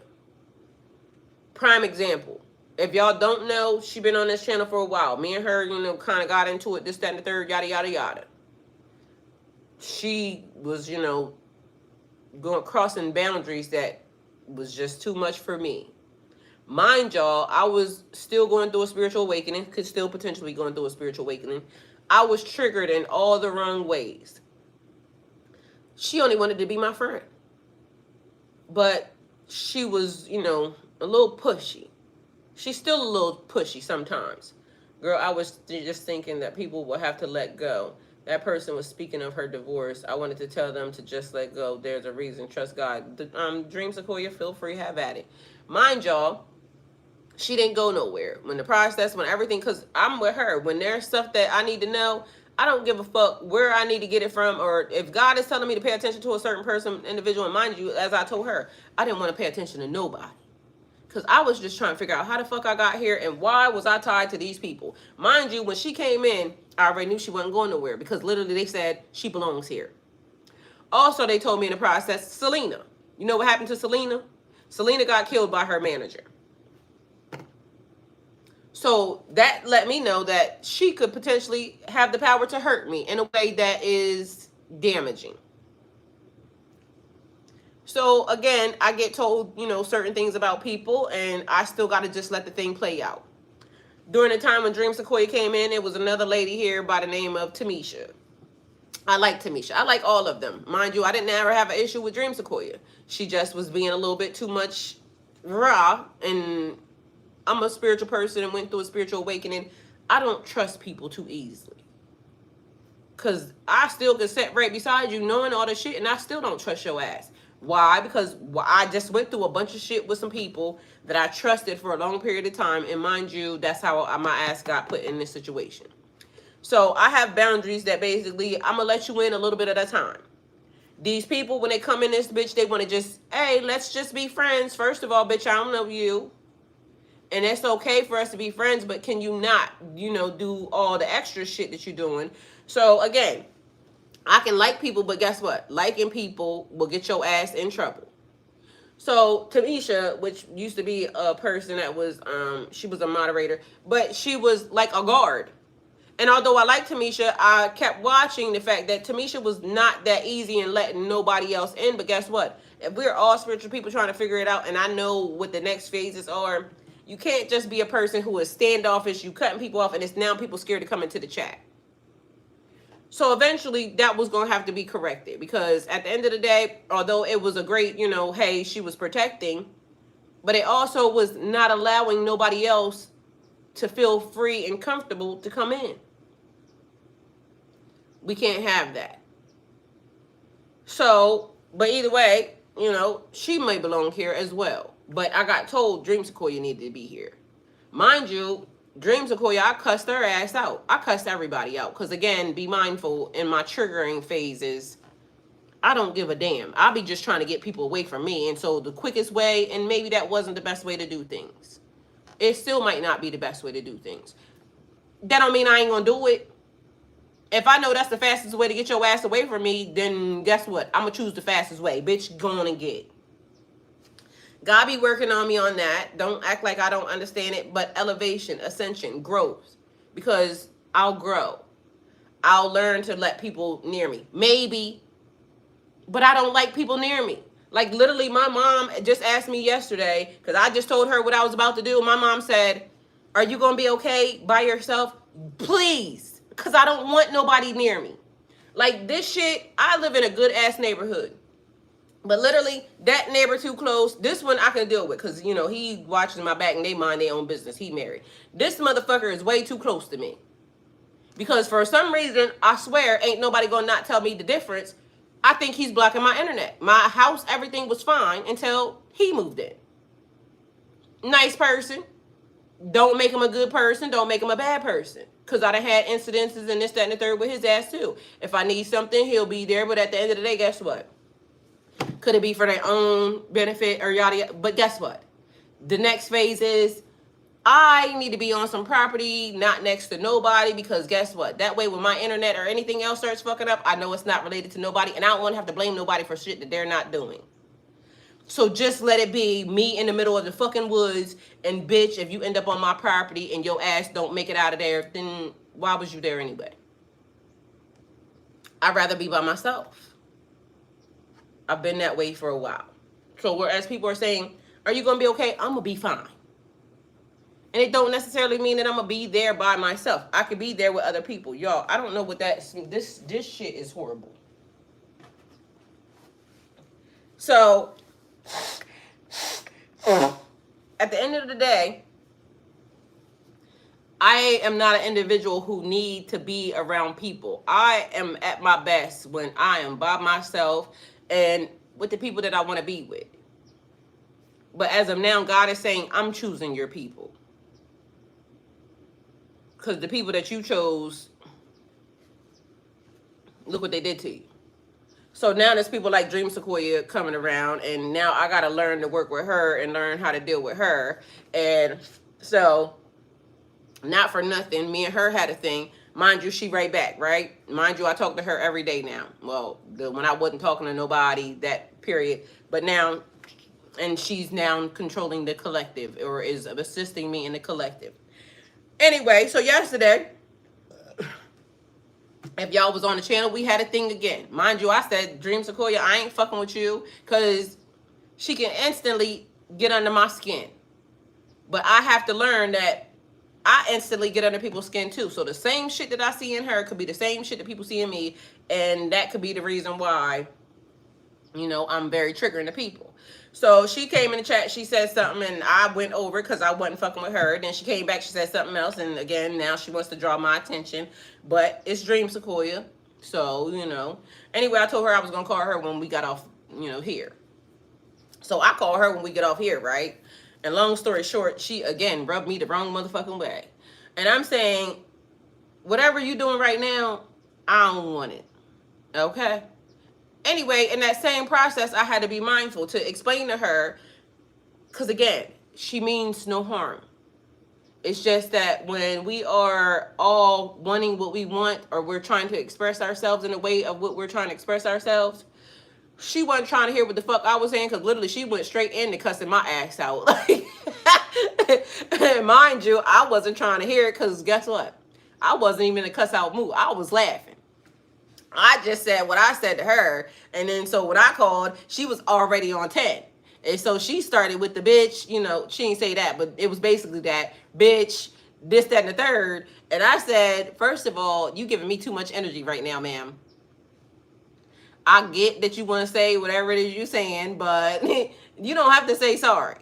prime example. If y'all don't know, she been on this channel for a while. Me and her, kind of got into it, this, that, and the third, yada, yada, yada. She was, crossing boundaries that was just too much for me. Mind y'all, I was still going through a spiritual awakening, could still potentially going through a spiritual awakening. I was triggered in all the wrong ways. She only wanted to be my friend. But she was, a little pushy. She's still a little pushy sometimes. Girl, I was just thinking that people will have to let go. That person was speaking of her divorce. I wanted to tell them to just let go. There's a reason. Trust God. Dream Sequoia, feel free, have at it. Mind y'all, she didn't go nowhere. When the process, when everything, because I'm with her. When there's stuff that I need to know, I don't give a fuck where I need to get it from, or if God is telling me to pay attention to a certain person, individual. And mind you, as I told her, I didn't want to pay attention to nobody. Because I was just trying to figure out how the fuck I got here and why was I tied to these people. Mind you, when she came in, I already knew she wasn't going nowhere because literally they said she belongs here. Also, they told me in the process, Selena. You know what happened to Selena? Selena got killed by her manager. So that let me know that she could potentially have the power to hurt me in a way that is damaging. So again, I get told, certain things about people, and I still got to just let the thing play out. During the time when Dream Sequoia came in, it was another lady here by the name of Tamisha. I like Tamisha. I like all of them. Mind you, I didn't ever have an issue with Dream Sequoia. She just was being a little bit too much raw, and I'm a spiritual person and went through a spiritual awakening. I don't trust people too easily. Because I still can sit right beside you knowing all the shit, and I still don't trust your ass. Why? Because I just went through a bunch of shit with some people that I trusted for a long period of time. And mind you, that's how my ass got put in this situation. So I have boundaries that basically I'm going to let you in a little bit at a time. These people, when they come in this bitch, they want to just, hey, let's just be friends. First of all, bitch, I don't know you. And it's okay for us to be friends, but can you not, do all the extra shit that you're doing? So again, I can like people, but guess what? Liking people will get your ass in trouble. So Tamisha, which used to be a person that was, she was a moderator, but she was like a guard. And although I like Tamisha, I kept watching the fact that Tamisha was not that easy in letting nobody else in. But guess what? If we're all spiritual people trying to figure it out, and I know what the next phases are, you can't just be a person who is standoffish, you cutting people off, and it's now people scared to come into the chat. So eventually that was going to have to be corrected, because at the end of the day, although it was a great, hey, she was protecting, but it also was not allowing nobody else to feel free and comfortable to come in. We can't have that. So, but either way, she may belong here as well. But I got told Dream Sequoia needed to be here. Mind you, Dream Sequoia, I cussed her ass out. I cussed everybody out. Because again, be mindful, in my triggering phases, I don't give a damn. I'll be just trying to get people away from me. And so the quickest way, and maybe that wasn't the best way to do things. It still might not be the best way to do things. That don't mean I ain't going to do it. If I know that's the fastest way to get your ass away from me, then guess what? I'm going to choose the fastest way. Bitch, go on and get. God be working on me on that. Don't act like I don't understand it. But elevation, ascension, growth. Because I'll grow. I'll learn to let people near me. Maybe. But I don't like people near me. Like literally my mom just asked me yesterday, because I just told her what I was about to do. My mom said, are you going to be okay by yourself? Please. Because I don't want nobody near me. Like this shit, I live in a good ass neighborhood. But literally, that neighbor too close, this one I can deal with. Because, he watches my back and they mind their own business. He married. This motherfucker is way too close to me. Because for some reason, I swear, ain't nobody going to not tell me the difference. I think he's blocking my internet. My house, everything was fine until he moved in. Nice person. Don't make him a good person. Don't make him a bad person. Because I done had incidences and this, that, and the third with his ass too. If I need something, he'll be there. But at the end of the day, guess what? Could it be for their own benefit or yada yada? But guess what? The next phase is I need to be on some property, not next to nobody, because guess what? That way when my internet or anything else starts fucking up, I know it's not related to nobody, and I don't want to have to blame nobody for shit that they're not doing. So just let it be me in the middle of the fucking woods, and bitch, if you end up on my property and your ass don't make it out of there, then why was you there anyway? I'd rather be by myself. I've been that way for a while. So whereas people are saying, are you going to be okay? I'm going to be fine. And it don't necessarily mean that I'm going to be there by myself. I could be there with other people. Y'all, I don't know what this shit is horrible. So at the end of the day, I am not an individual who need to be around people. I am at my best when I am by myself and with the people that I want to be with. But as of now, God is saying, I'm choosing your people. Because the people that you chose, look what they did to you. So now there's people like Dream Sequoia coming around, and now I got to learn to work with her and learn how to deal with her. And so, not for nothing, me and her had a thing. Mind you, she right back, right? Mind you, I talk to her every day now. Well, when I wasn't talking to nobody, that period. But now, and she's now controlling the collective, or is assisting me in the collective. Anyway, so yesterday, if y'all was on the channel, we had a thing again. Mind you, I said, Dream Sequoia, I ain't fucking with you because she can instantly get under my skin. But I have to learn that I instantly get under people's skin too. So the same shit that I see in her could be the same shit that people see in me. And that could be the reason why, you know, I'm very triggering to people. So she came in the chat, she said something, and I went over because I wasn't fucking with her. Then she came back, she said something else, and again, now she wants to draw my attention. But it's Dream Sequoia, so, you know. Anyway, I told her I was going to call her when we got off, you know, here. So I call her when we get off here, right? And long story short, she, again, rubbed me the wrong motherfucking way. And I'm saying, whatever you doing right now, I don't want it, okay? Anyway, in that same process, I had to be mindful to explain to her, because again, she means no harm. It's just that when we are all wanting what we want, or we're trying to express ourselves in a way of what we're trying to express ourselves, she wasn't trying to hear what the fuck I was saying, because literally she went straight into cussing my ass out. Like, mind you, I wasn't trying to hear it, because guess what? I wasn't even in a cuss out mood. I was laughing. I just said what I said to her, and then so when I called, she was already on 10. And so she started with the bitch, you know, she didn't say that, but it was basically that, bitch, this, that, and the third. And I said, first of all, you giving me too much energy right now, ma'am. I get that you want to say whatever it is you're saying, but you don't have to say sorry.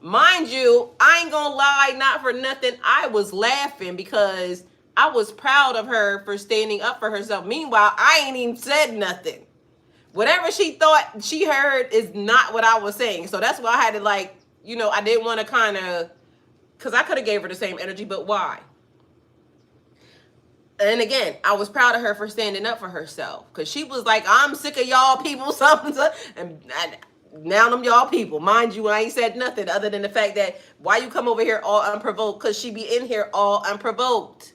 Mind you, I ain't gonna lie, not for nothing, I was laughing because I was proud of her for standing up for herself. Meanwhile, I ain't even said nothing. Whatever she thought she heard is not what I was saying. So that's why I had to, like, you know, I didn't want to kind of, because I could have gave her the same energy, but why? And again, I was proud of her for standing up for herself, because she was like, I'm sick of y'all people, something, and now them y'all people. Mind you, I ain't said nothing other than the fact that why you come over here all unprovoked, because she be in here all unprovoked.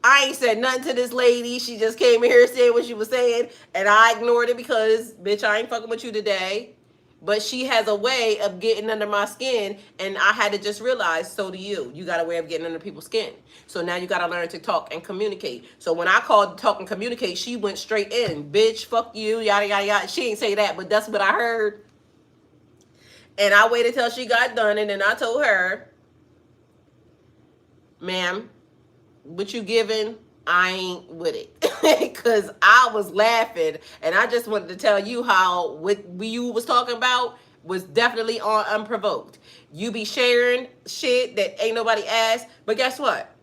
I ain't said nothing to this lady. She just came in here saying what she was saying, and I ignored it because, bitch, I ain't fucking with you today. But she has a way of getting under my skin, and I had to just realize, so do you. You got a way of getting under people's skin. So now you got to learn to talk and communicate. So when I called talk and communicate, she went straight in. Bitch, fuck you, yada, yada, yada. She ain't say that, but that's what I heard. And I waited till she got done, and then I told her, ma'am, what you giving, I ain't with it. Because I was laughing, and I just wanted to tell you how what you was talking about was definitely on unprovoked. You be sharing shit that ain't nobody asked, but guess what?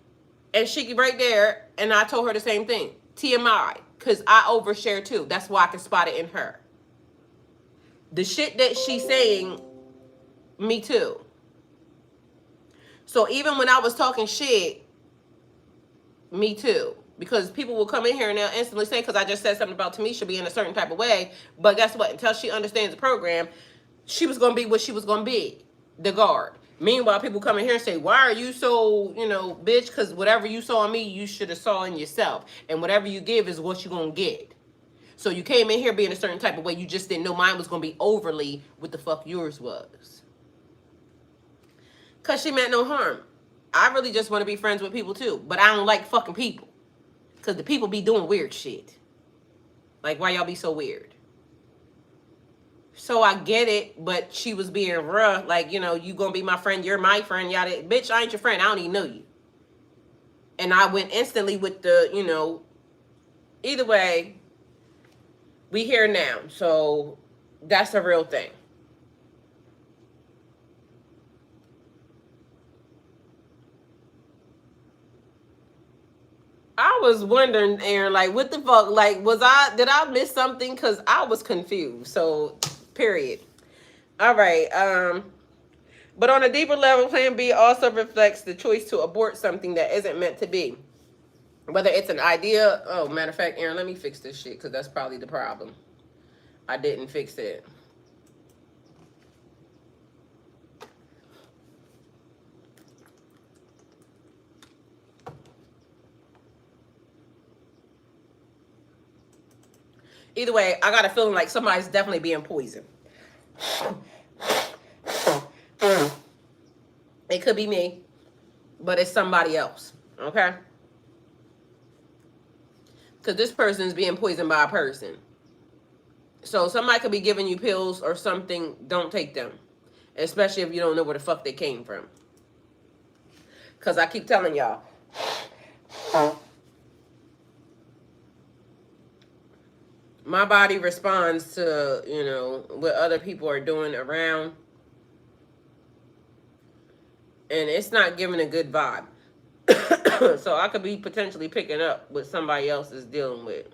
And she right there, and I told her the same thing. TMI, because I overshare too. That's why I can spot it in her. The shit that she's saying, me too. So even when I was talking shit, me too. Because people will come in here and they'll instantly say, because I just said something about Tamisha being a certain type of way. But guess what? Until she understands the program, she was going to be what she was going to be. The guard. Meanwhile, people come in here and say, why are you so, you know, bitch? Because whatever you saw in me, you should have saw in yourself. And whatever you give is what you're going to get. So you came in here being a certain type of way. You just didn't know mine was going to be overly what the fuck yours was. Because she meant no harm. I really just want to be friends with people too. But I don't like fucking people. Because the people be doing weird shit. Like, why y'all be so weird? So I get it, but she was being rough. Like, you know, you gonna be my friend, you're my friend, yada. Bitch, I ain't your friend. I don't even know you. And I went instantly with the, you know, either way, we here now. So that's a real thing. I was wondering, Aaron, like, what the fuck? Like, did I miss something? Because I was confused. So, period. All right. But on a deeper level, Plan B also reflects the choice to abort something that isn't meant to be. Whether it's an idea. Oh, matter of fact, Aaron, let me fix this shit because that's probably the problem. I didn't fix it. Either way, I got a feeling like somebody's definitely being poisoned. It could be me, but it's somebody else. Okay? Because this person's being poisoned by a person. So somebody could be giving you pills or something. Don't take them. Especially if you don't know where the fuck they came from. Because I keep telling y'all. My body responds to, what other people are doing around. And it's not giving a good vibe. So I could be potentially picking up what somebody else is dealing with.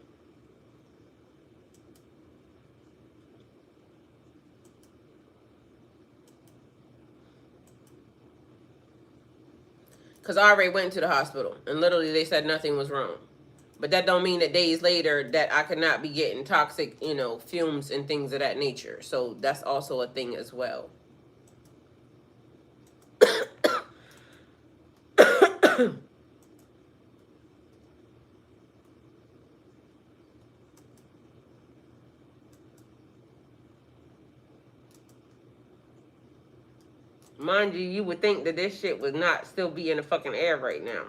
Because I already went to the hospital and literally they said nothing was wrong. But that don't mean that days later that I could not be getting toxic, fumes and things of that nature. So that's also a thing as well. Mind you, you would think that this shit would not still be in the fucking air right now.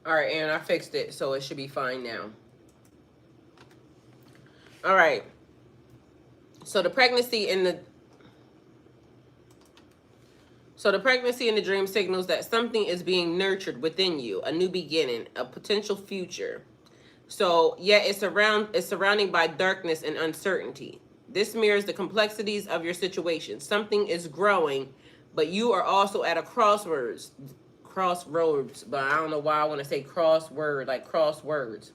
All right, Aaron, I fixed it, so it should be fine now. All right. So the pregnancy in the dream signals that something is being nurtured within you, a new beginning, a potential future. So, yeah, it's surrounding by darkness and uncertainty. This mirrors the complexities of your situation. Something is growing, but you are also at a crossroads, but I don't know why I want to say crossword, like crosswords.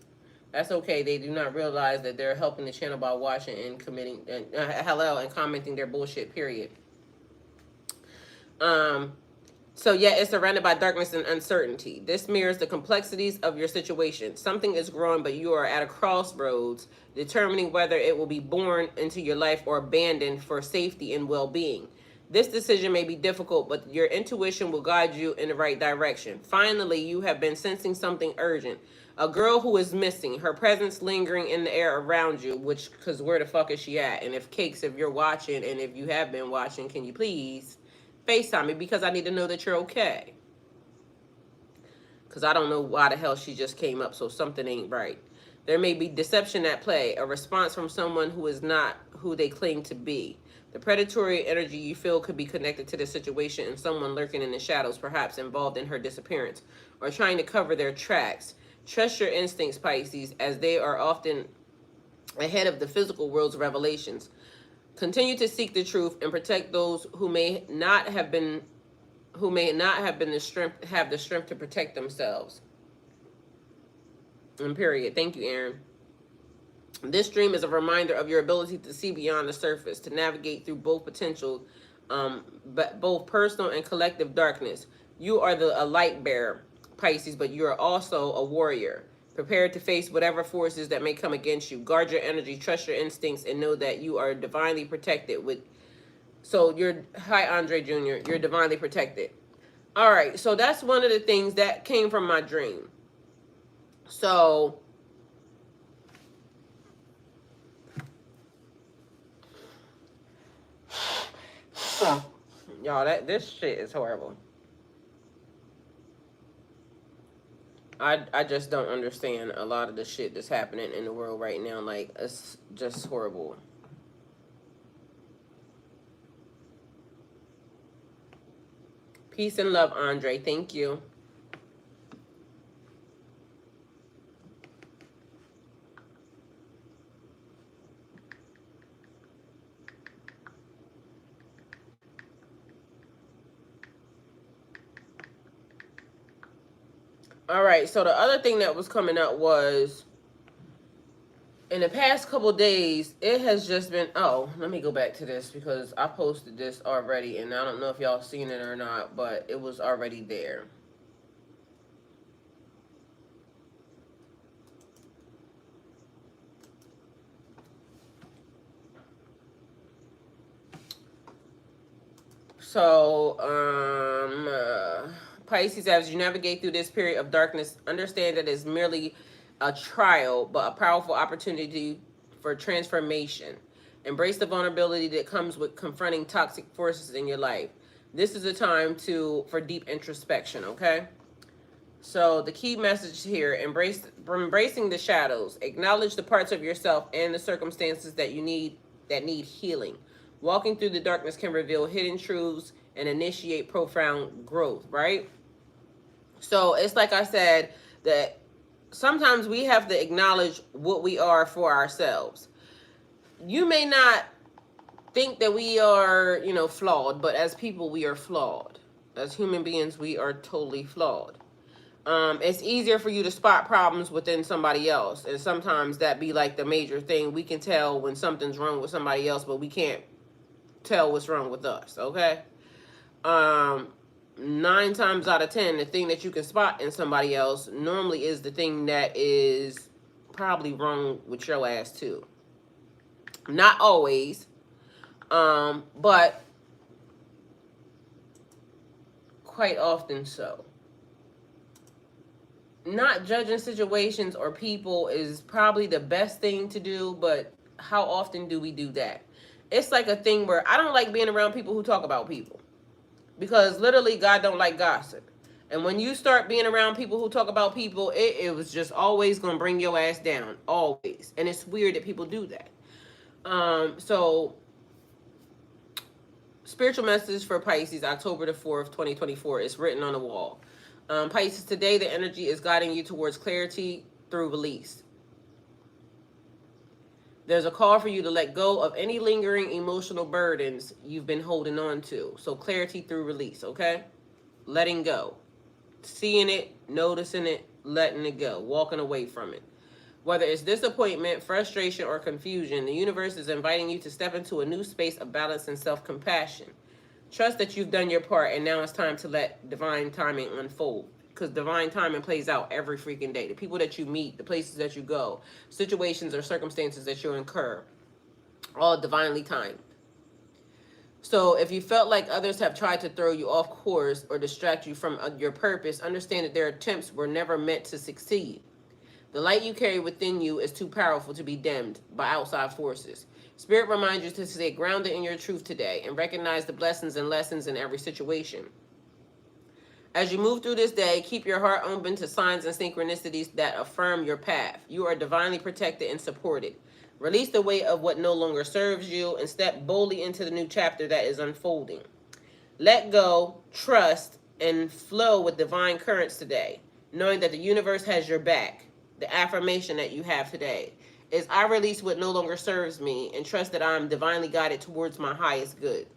That's okay. They do not realize that they're helping the channel by watching and committing hello and commenting their bullshit, period. So yeah, it's surrounded by darkness and uncertainty. This mirrors the complexities of your situation. Something is growing, but you are at a crossroads, determining whether it will be born into your life or abandoned for safety and well-being. This decision may be difficult, but your intuition will guide you in the right direction. Finally, you have been sensing something urgent. A girl who is missing, her presence lingering in the air around you, because where the fuck is she at? And if Cakes, if you're watching, and if you have been watching, can you please FaceTime me, because I need to know that you're okay. Because I don't know why the hell she just came up, so something ain't right. There may be deception at play, a response from someone who is not who they claim to be. The predatory energy you feel could be connected to the situation and someone lurking in the shadows, perhaps involved in her disappearance, or trying to cover their tracks. Trust your instincts, Pisces, as they are often ahead of the physical world's revelations. Continue to seek the truth and protect those who may not have the strength to protect themselves. And period. Thank you, Aaron. This dream is a reminder of your ability to see beyond the surface, to navigate through both but both personal and collective darkness. You are a light bearer, Pisces, but you are also a warrior. Prepared to face whatever forces that may come against you. Guard your energy, trust your instincts, and know that you are divinely protected with. So you're, hi Andre Jr., you're divinely protected. All right, so that's one of the things that came from my dream. So y'all, this shit is horrible. I just don't understand a lot of the shit that's happening in the world right now. Like, it's just horrible. Peace and love, Andre. Thank you. All right, so the other thing that was coming up was, in the past couple days, it has just been, oh, let me go back to this because I posted this already, and I don't know if y'all seen it or not, but it was already there. So, Pisces, as you navigate through this period of darkness, understand that it's merely a trial, but a powerful opportunity for transformation. Embrace the vulnerability that comes with confronting toxic forces in your life. This is a time for deep introspection, okay? So the key message here, embracing the shadows. Acknowledge the parts of yourself and the circumstances that need healing. Walking through the darkness can reveal hidden truths and initiate profound growth, right? So it's like I said, that sometimes we have to acknowledge what we are for ourselves. You may not think that we are, flawed, but as people, we are flawed. As human beings, we are totally flawed. It's easier for you to spot problems within somebody else, and sometimes that be like the major thing. We can tell when something's wrong with somebody else, but we can't tell what's wrong with us, okay? 9 times out of 10, the thing that you can spot in somebody else normally is the thing that is probably wrong with your ass too. Not always, but quite often so. Not judging situations or people is probably the best thing to do, but how often do we do that? It's like a thing where I don't like being around people who talk about people, because literally God don't like gossip. And when you start being around people who talk about people, it was just always going to bring your ass down, always. And it's weird that people do that. So spiritual message for Pisces, October the 4th, 2024, is written on the wall. Pisces, today the energy is guiding you towards clarity through release. There's a call for you to let go of any lingering emotional burdens you've been holding on to. So clarity through release, okay? Letting go. Seeing it, noticing it, letting it go, walking away from it. Whether it's disappointment, frustration, or confusion, the universe is inviting you to step into a new space of balance and self-compassion. Trust that you've done your part, and now it's time to let divine timing unfold. Because divine timing plays out every freaking day. The people that you meet, the places that you go, situations or circumstances that you incur, all divinely timed. So if you felt like others have tried to throw you off course or distract you from your purpose, understand that their attempts were never meant to succeed. The light you carry within you is too powerful to be dimmed by outside forces. Spirit reminds you to stay grounded in your truth today and recognize the blessings and lessons in every situation. As you move through this day, keep your heart open to signs and synchronicities that affirm your path. You are divinely protected and supported. Release the weight of what no longer serves you and step boldly into the new chapter that is unfolding. Let go, trust, and flow with divine currents today, knowing that the universe has your back. The affirmation that you have today is, I release what no longer serves me and trust that I am divinely guided towards my highest good.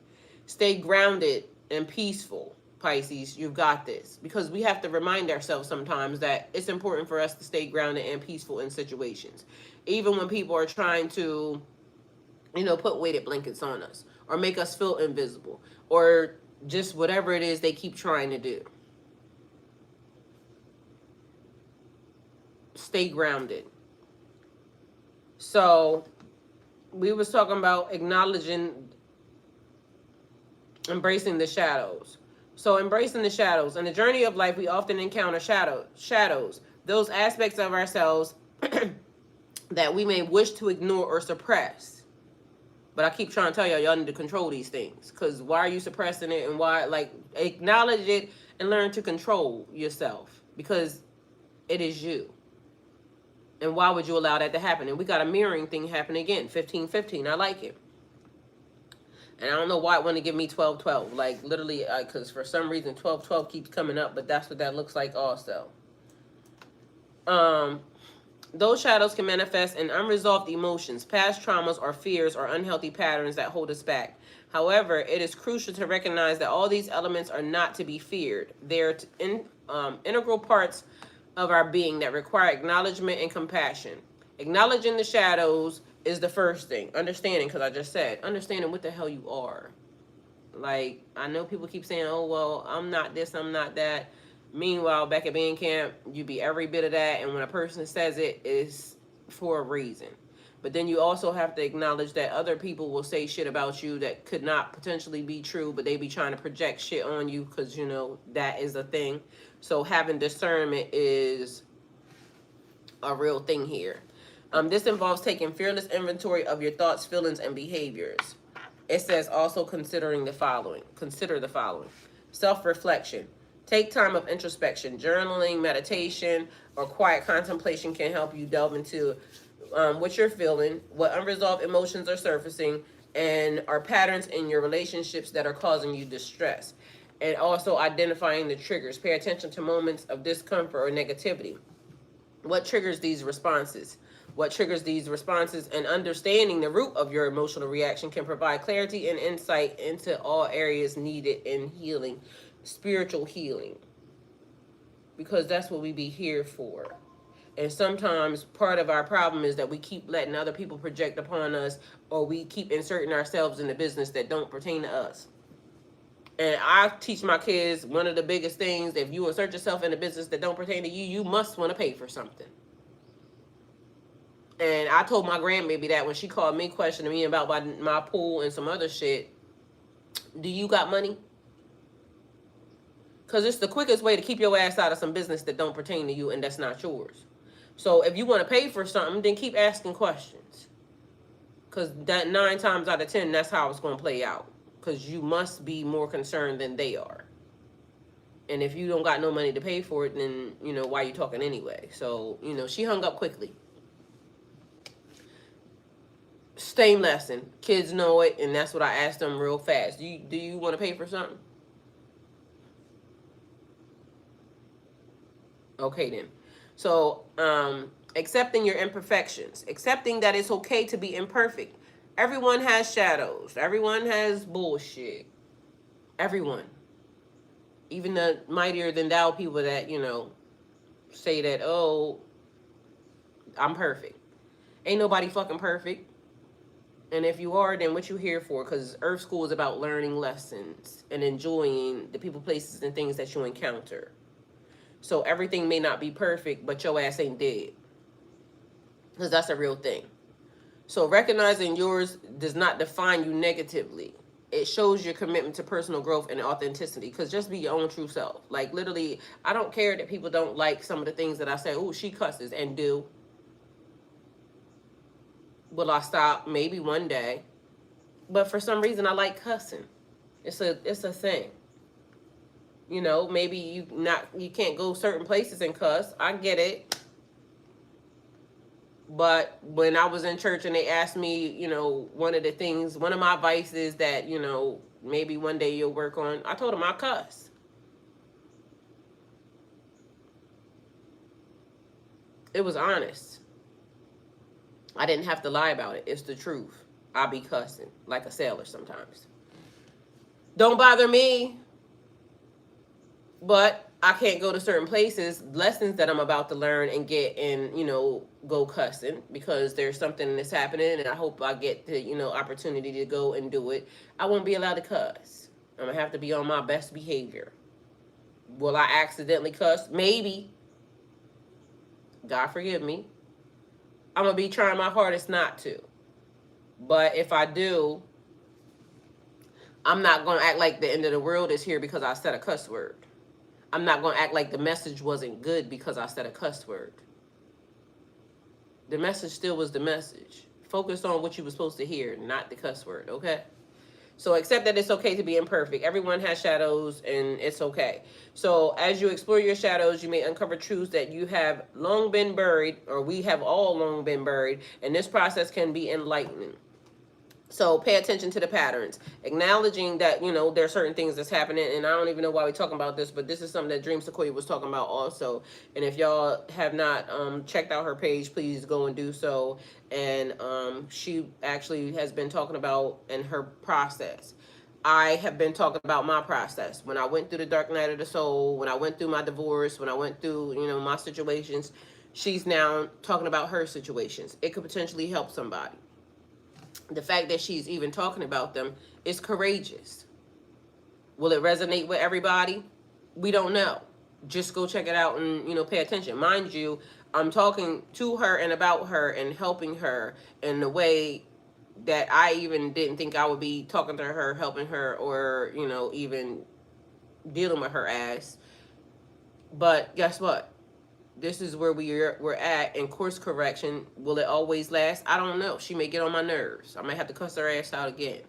Stay grounded and peaceful, Pisces. You've got this. Because we have to remind ourselves sometimes that it's important for us to stay grounded and peaceful in situations. Even when people are trying to, put weighted blankets on us or make us feel invisible or just whatever it is they keep trying to do. stay grounded. So we was talking about acknowledging, embracing the shadows. So embracing the shadows. In the journey of life, we often encounter shadows, those aspects of ourselves that we may wish to ignore or suppress. But I keep trying to tell y'all need to control these things. Because why are you suppressing it, and why, like, acknowledge it and learn to control yourself. Because it is you. And why would you allow that to happen? And we got a mirroring thing happen again. 15-15. I like it. And I don't know why it want to give me 12-12. Like, literally, because for some reason 12-12 keeps coming up. But that's what that looks like also. Those shadows can manifest in unresolved emotions, past traumas, or fears, or unhealthy patterns that hold us back. However, it is crucial to recognize that all these elements are not to be feared. They're integral parts of our being that require acknowledgement and compassion. Acknowledging the shadows is the first thing. Understanding, because I just said, understanding what the hell you are. Like, I know people keep saying, oh, well, I'm not this, I'm not that. Meanwhile, back at band camp, you be every bit of that. And when a person says it, it's for a reason. But then you also have to acknowledge that other people will say shit about you that could not potentially be true, but they be trying to project shit on you because, you know, that is a thing. So having discernment is a real thing here. This involves taking fearless inventory of your thoughts, feelings, and behaviors. It says also consider the following. Self-reflection. Take time of introspection. Journaling, meditation, or quiet contemplation can help you delve into what you're feeling, what unresolved emotions are surfacing, and are patterns in your relationships that are causing you distress. And also identifying the triggers. Pay attention to moments of discomfort or negativity. What triggers these responses? And understanding the root of your emotional reaction can provide clarity and insight into all areas needed in healing, spiritual healing. Because that's what we be here for. And sometimes part of our problem is that we keep letting other people project upon us, or we keep inserting ourselves in the business that don't pertain to us. And I teach my kids, one of the biggest things, if you insert yourself in a business that don't pertain to you, you must want to pay for something. And I told my grandbaby that when she called me questioning me about my pool and some other shit. Do you got money? Because it's the quickest way to keep your ass out of some business that don't pertain to you and that's not yours. So if you want to pay for something, then keep asking questions. Because that 9 times out of 10, that's how it's going to play out. Because you must be more concerned than they are. And if you don't got no money to pay for it, then, you know, why you talking anyway? So, you know, she hung up quickly. Same lesson. Kids know it, and that's what I asked them real fast. Do you want to pay for something? Okay, then. So, accepting your imperfections. Accepting that it's okay to be imperfect. Everyone has shadows. Everyone has bullshit. Everyone. Even the mightier than thou people that, you know, say that, oh, I'm perfect. Ain't nobody fucking perfect. And if you are, then what you here for? Because Earth School is about learning lessons and enjoying the people, places, and things that you encounter. So everything may not be perfect, but your ass ain't dead. Because that's a real thing. So recognizing yours does not define you negatively. It shows your commitment to personal growth and authenticity. Because just be your own true self. Like, literally, I don't care that people don't like some of the things that I say. Oh, she cusses, and do. Will I stop? Maybe one day. But for some reason, I like cussing. It's a thing. You know, maybe you can't go certain places and cuss. I get it. But when I was in church and they asked me, you know, one of my vices that, you know, maybe one day you'll work on, I told them I cuss. It was honest. I didn't have to lie about it. It's the truth. I be cussing like a sailor sometimes. Don't bother me. But I can't go to certain places, lessons that I'm about to learn and get and, you know, go cussing because there's something that's happening and I hope I get the, you know, opportunity to go and do it. I won't be allowed to cuss. I'm going to have to be on my best behavior. Will I accidentally cuss? Maybe. God forgive me. I'm going to be trying my hardest not to. But if I do, I'm not going to act like the end of the world is here because I said a cuss word. I'm not going to act like the message wasn't good because I said a cuss word. The message still was the message. Focus on what you were supposed to hear, not the cuss word, okay? So accept that it's okay to be imperfect. Everyone has shadows and it's okay. So as you explore your shadows, you may uncover truths that you have long been buried, or we have all long been buried, and this process can be enlightening. So pay attention to the patterns, acknowledging that, you know, there are certain things that's happening. And I don't even know why we're talking about this, but this is something that Dream Sequoia was talking about also. And if y'all have not checked out her page, please go and do so. And she actually has been talking about in her process. I have been talking about my process. When I went through the dark night of the soul, when I went through my divorce, when I went through, you know, my situations, she's now talking about her situations. It could potentially help somebody. The fact that she's even talking about them is courageous. Will it resonate with everybody? We don't know. Just go check it out and, you know, pay attention. Mind you, I'm talking to her and about her and helping her in a way that I even didn't think I would be talking to her, helping her, or, you know, even dealing with her ass. But guess what? This is where we're at in course correction. Will it always last? I don't know. She may get on my nerves. I might have to cuss her ass out again.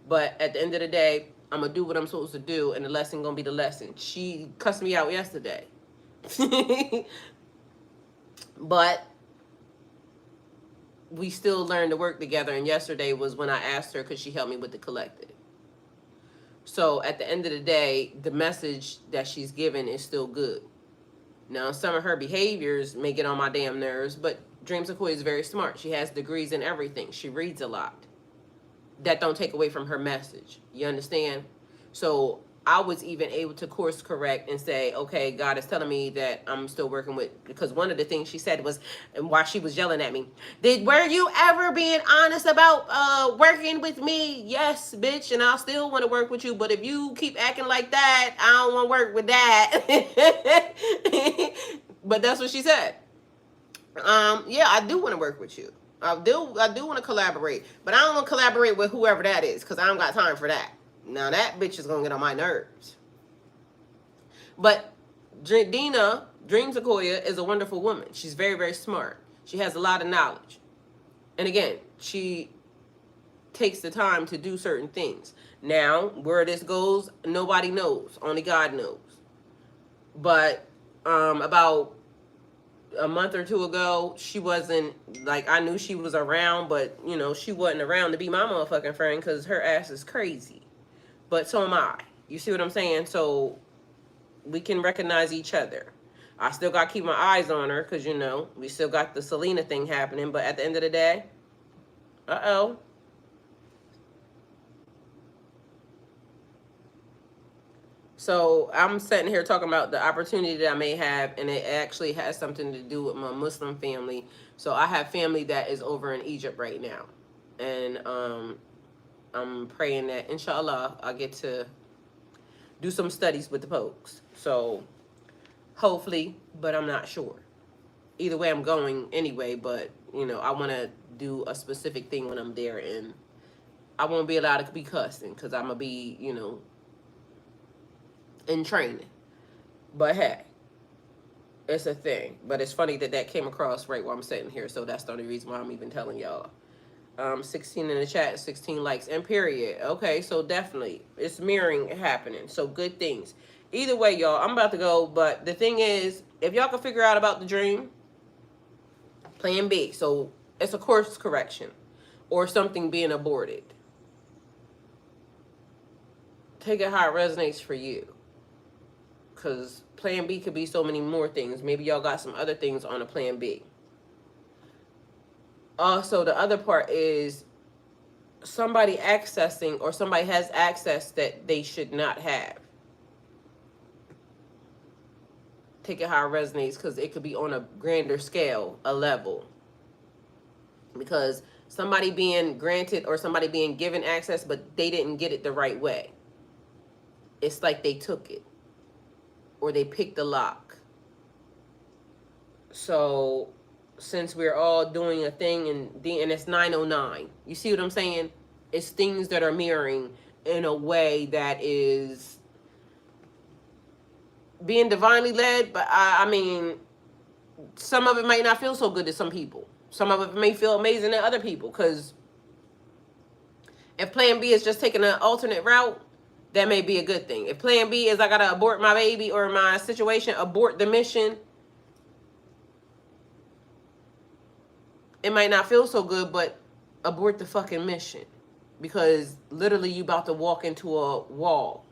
But at the end of the day, I'm going to do what I'm supposed to do, and the lesson going to be the lesson. She cussed me out yesterday. But we still learned to work together, and yesterday was when I asked her, could she help me with the collective? So at the end of the day, the message that she's given is still good. Now, some of her behaviors may get on my damn nerves, but Dream Sequoia is very smart. She has degrees in everything. She reads a lot. That don't take away from her message. You understand? So I was even able to course correct and say, okay, God is telling me that I'm still working with, because one of the things she said was, and while she was yelling at me, were you ever being honest about working with me? Yes, bitch, and I'll still want to work with you, but if you keep acting like that, I don't want to work with that. But that's what she said. Yeah, I do want to work with you. I do want to collaborate, but I don't want to collaborate with whoever that is, because I don't got time for that. Now that bitch is gonna get on my nerves. But Dina, Dream Sequoia, is a wonderful woman. She's very, very smart. She has a lot of knowledge. And again, she takes the time to do certain things. Now, where this goes, nobody knows. Only God knows. But about a month or two ago, she wasn't, like, I knew she was around, but, you know, she wasn't around to be my motherfucking friend because her ass is crazy. But so am I. You see what I'm saying? So we can recognize each other. I still got to keep my eyes on her because, you know, we still got the Selena thing happening. But at the end of the day, uh-oh. So I'm sitting here talking about the opportunity that I may have, and it actually has something to do with my Muslim family. So I have family that is over in Egypt right now. And I'm praying that, inshallah, I get to do some studies with the folks. So hopefully, but I'm not sure. Either way, I'm going anyway, but, you know, I want to do a specific thing when I'm there, and I won't be allowed to be cussing because I'm going to be, you know, in training. But hey, it's a thing. But it's funny that that came across right while I'm sitting here, so that's the only reason why I'm even telling y'all. 16 in the chat, 16 likes, and period. Okay, so definitely it's mirroring happening. So good things. Either way, y'all, I'm about to go, but the thing is, if y'all can figure out about the dream, plan B. So it's a course correction or something being aborted. Take it how it resonates for you. Because plan B could be so many more things. Maybe y'all got some other things on a plan B. Also, the other part is somebody accessing, or somebody has access that they should not have. Take it how it resonates, because it could be on a grander scale, a level. Because somebody being granted or somebody being given access, but they didn't get it the right way. It's like they took it, or they picked the lock. So since we're all doing a thing and it's 909, you see what I'm saying? It's things that are mirroring in a way that is being divinely led, but I mean, some of it might not feel so good to some people. Some of it may feel amazing to other people, because if plan B is just taking an alternate route, that may be a good thing. If plan B is I gotta abort my baby or my situation, abort the mission, it might not feel so good, but abort the fucking mission. Because literally you about to walk into a wall.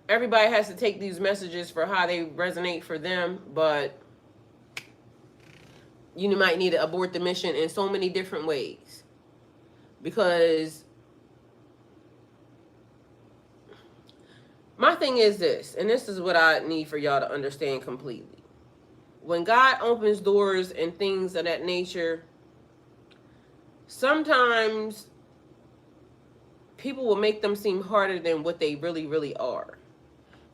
Everybody has to take these messages for how they resonate for them, but you might need to abort the mission in so many different ways. Because my thing is this, and this is what I need for y'all to understand completely. When God opens doors and things of that nature, sometimes people will make them seem harder than what they really, really are.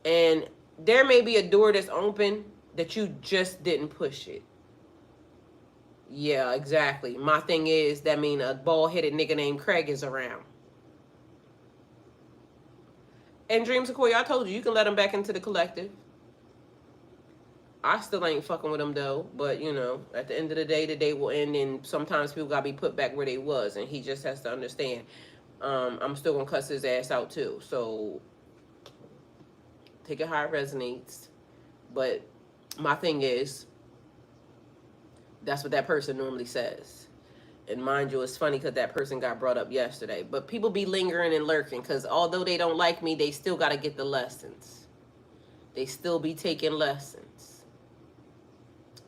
And there may be a door that's open that you just didn't push it. Yeah, exactly. My thing is, that mean a bald-headed nigga named Craig is around. And Dream Sequoia, I told you, you can let him back into the collective. I still ain't fucking with him though, but you know, at the end of the day will end, and sometimes people gotta be put back where they was, and he just has to understand. I'm still gonna cuss his ass out too, so take it how it resonates. But my thing is, that's what that person normally says. And mind you, it's funny because that person got brought up yesterday. But people be lingering and lurking, because although they don't like me, they still got to get the lessons. They still be taking lessons.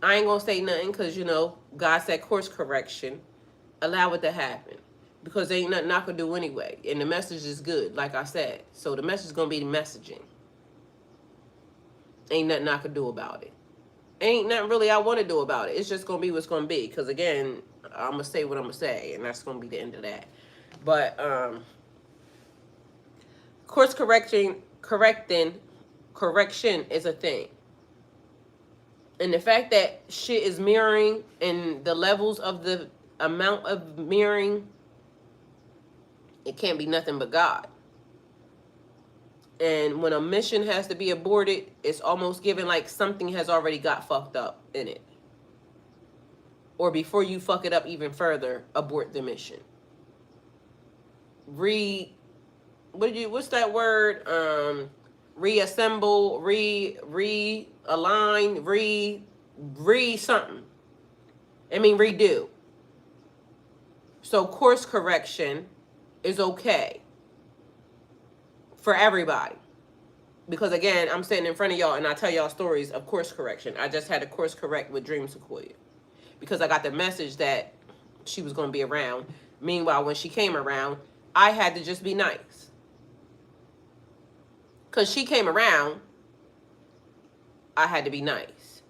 I ain't going to say nothing because, you know, God said course correction. Allow it to happen. Because there ain't nothing I can do anyway. And the message is good, like I said. So the message is going to be the messaging. Ain't nothing I can do about it. Ain't nothing really I want to do about it. It's just going to be what's going to be. Because, again, I'm going to say what I'm going to say. And that's going to be the end of that. But, course correction is a thing. And the fact that shit is mirroring and the levels of the amount of mirroring, it can't be nothing but God. And when a mission has to be aborted, it's almost given like something has already got fucked up in it. Or before you fuck it up even further, abort the mission. What's that word? Reassemble, realign, something. I mean, redo. So course correction is okay for everybody. Because again, I'm sitting in front of y'all and I tell y'all stories of course correction. I just had a course correct with Dream Sequoia. Because I got the message that she was going to be around. Meanwhile, when she came around, I had to just be nice. Because she came around, I had to be nice.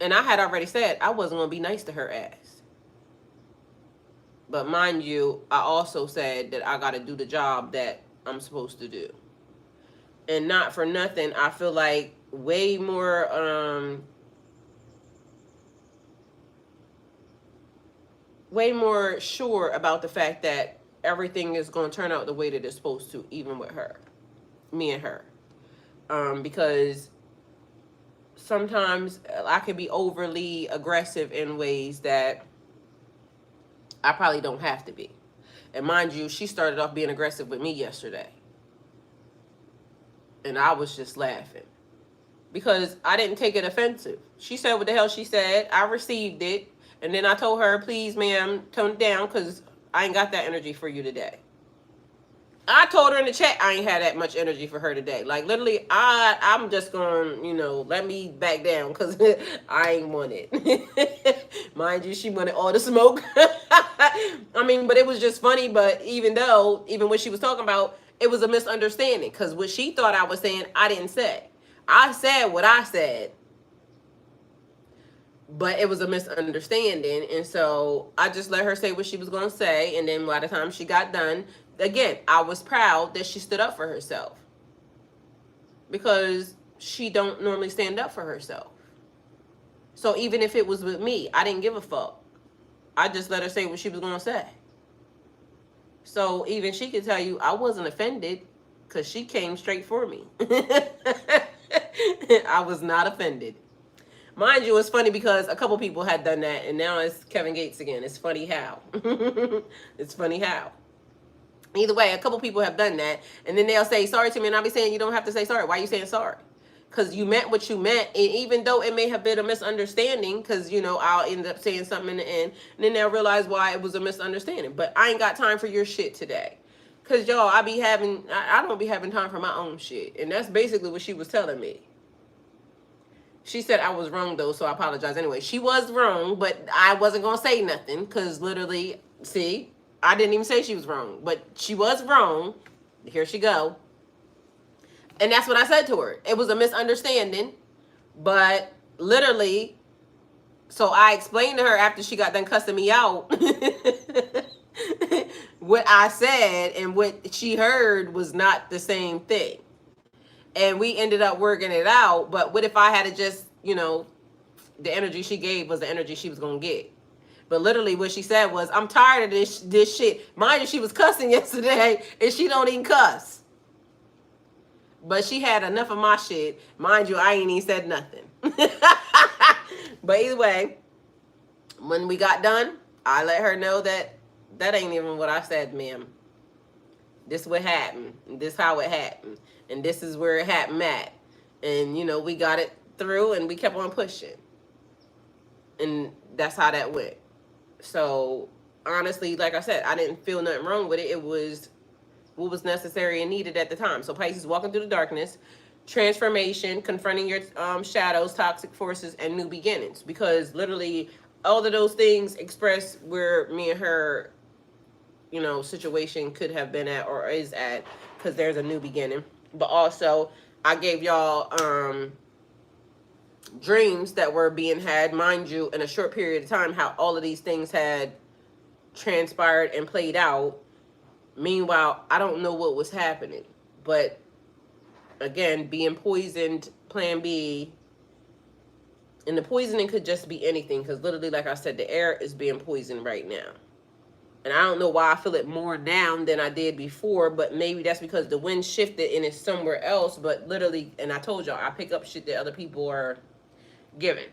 And I had already said I wasn't going to be nice to her ass. But mind you, I also said that I got to do the job that I'm supposed to do. And not for nothing, I feel like way more sure about the fact that everything is going to turn out the way that it's supposed to, even with her, me and her. Because sometimes I can be overly aggressive in ways that I probably don't have to be. And mind you, she started off being aggressive with me yesterday. And I was just laughing. Because I didn't take it offensive. She said what the hell she said. I received it. And then I told her, please, ma'am, tone it down because I ain't got that energy for you today. I told her in the chat I ain't had that much energy for her today. Like, literally, I'm just going, you know, let me back down because I ain't want it. Mind you, she wanted all the smoke. I mean, but it was just funny. But even what she was talking about, it was a misunderstanding. Because what she thought I was saying, I didn't say. I said what I said. But it was a misunderstanding. And so I just let her say what she was going to say. And then by the time she got done, again, I was proud that she stood up for herself. because she don't normally stand up for herself. So even if it was with me, I didn't give a fuck. I just let her say what she was gonna say. So even she could tell you I wasn't offended because she came straight for me. I was not offended. Mind you, it's funny because a couple people had done that, and now it's Kevin Gates again. It's funny how. It's funny how. Either way, a couple people have done that, and then they'll say sorry to me, and I'll be saying, you don't have to say sorry. Why are you saying sorry? Because you meant what you meant, and even though it may have been a misunderstanding, because, you know, I'll end up saying something in the end, and then they'll realize why it was a misunderstanding. But I ain't got time for your shit today. Because, y'all, I don't be having time for my own shit. And that's basically what she was telling me. She said I was wrong, though, so I apologize anyway. She was wrong, but I wasn't going to say nothing because literally, see, I didn't even say she was wrong. But she was wrong. Here she go. And that's what I said to her. It was a misunderstanding, but literally, so I explained to her after she got done cussing me out what I said, and what she heard was not the same thing. And we ended up working it out. But what if I had to just, you know, the energy she gave was the energy she was going to get. But literally what she said was, I'm tired of this shit. Mind you, she was cussing yesterday, and she don't even cuss. But she had enough of my shit. Mind you, I ain't even said nothing. But either way, when we got done, I let her know that that ain't even what I said, ma'am. This what happened. This how it happened. And this is where it happened at. And, you know, we got it through, and we kept on pushing. And that's how that went. So, honestly, like I said, I didn't feel nothing wrong with it. It was what was necessary and needed at the time. So Pisces, walking through the darkness, transformation, confronting your shadows, toxic forces, and new beginnings. Because literally all of those things express where me and her, you know, situation could have been at or is at, because there's a new beginning. But also, I gave y'all dreams that were being had, mind you, in a short period of time, how all of these things had transpired and played out. Meanwhile, I don't know what was happening. But again, being poisoned, plan B, and the poisoning could just be anything, because literally, like I said, the air is being poisoned right now. And I don't know why I feel it more now than I did before, but maybe that's because the wind shifted and it's somewhere else. But literally, and I told y'all, I pick up shit that other people are giving.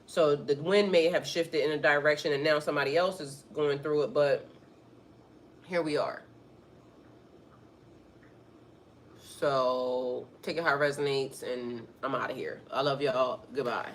So the wind may have shifted in a direction and now somebody else is going through it, but here we are. So take it how it resonates, and I'm out of here. I love y'all. Goodbye.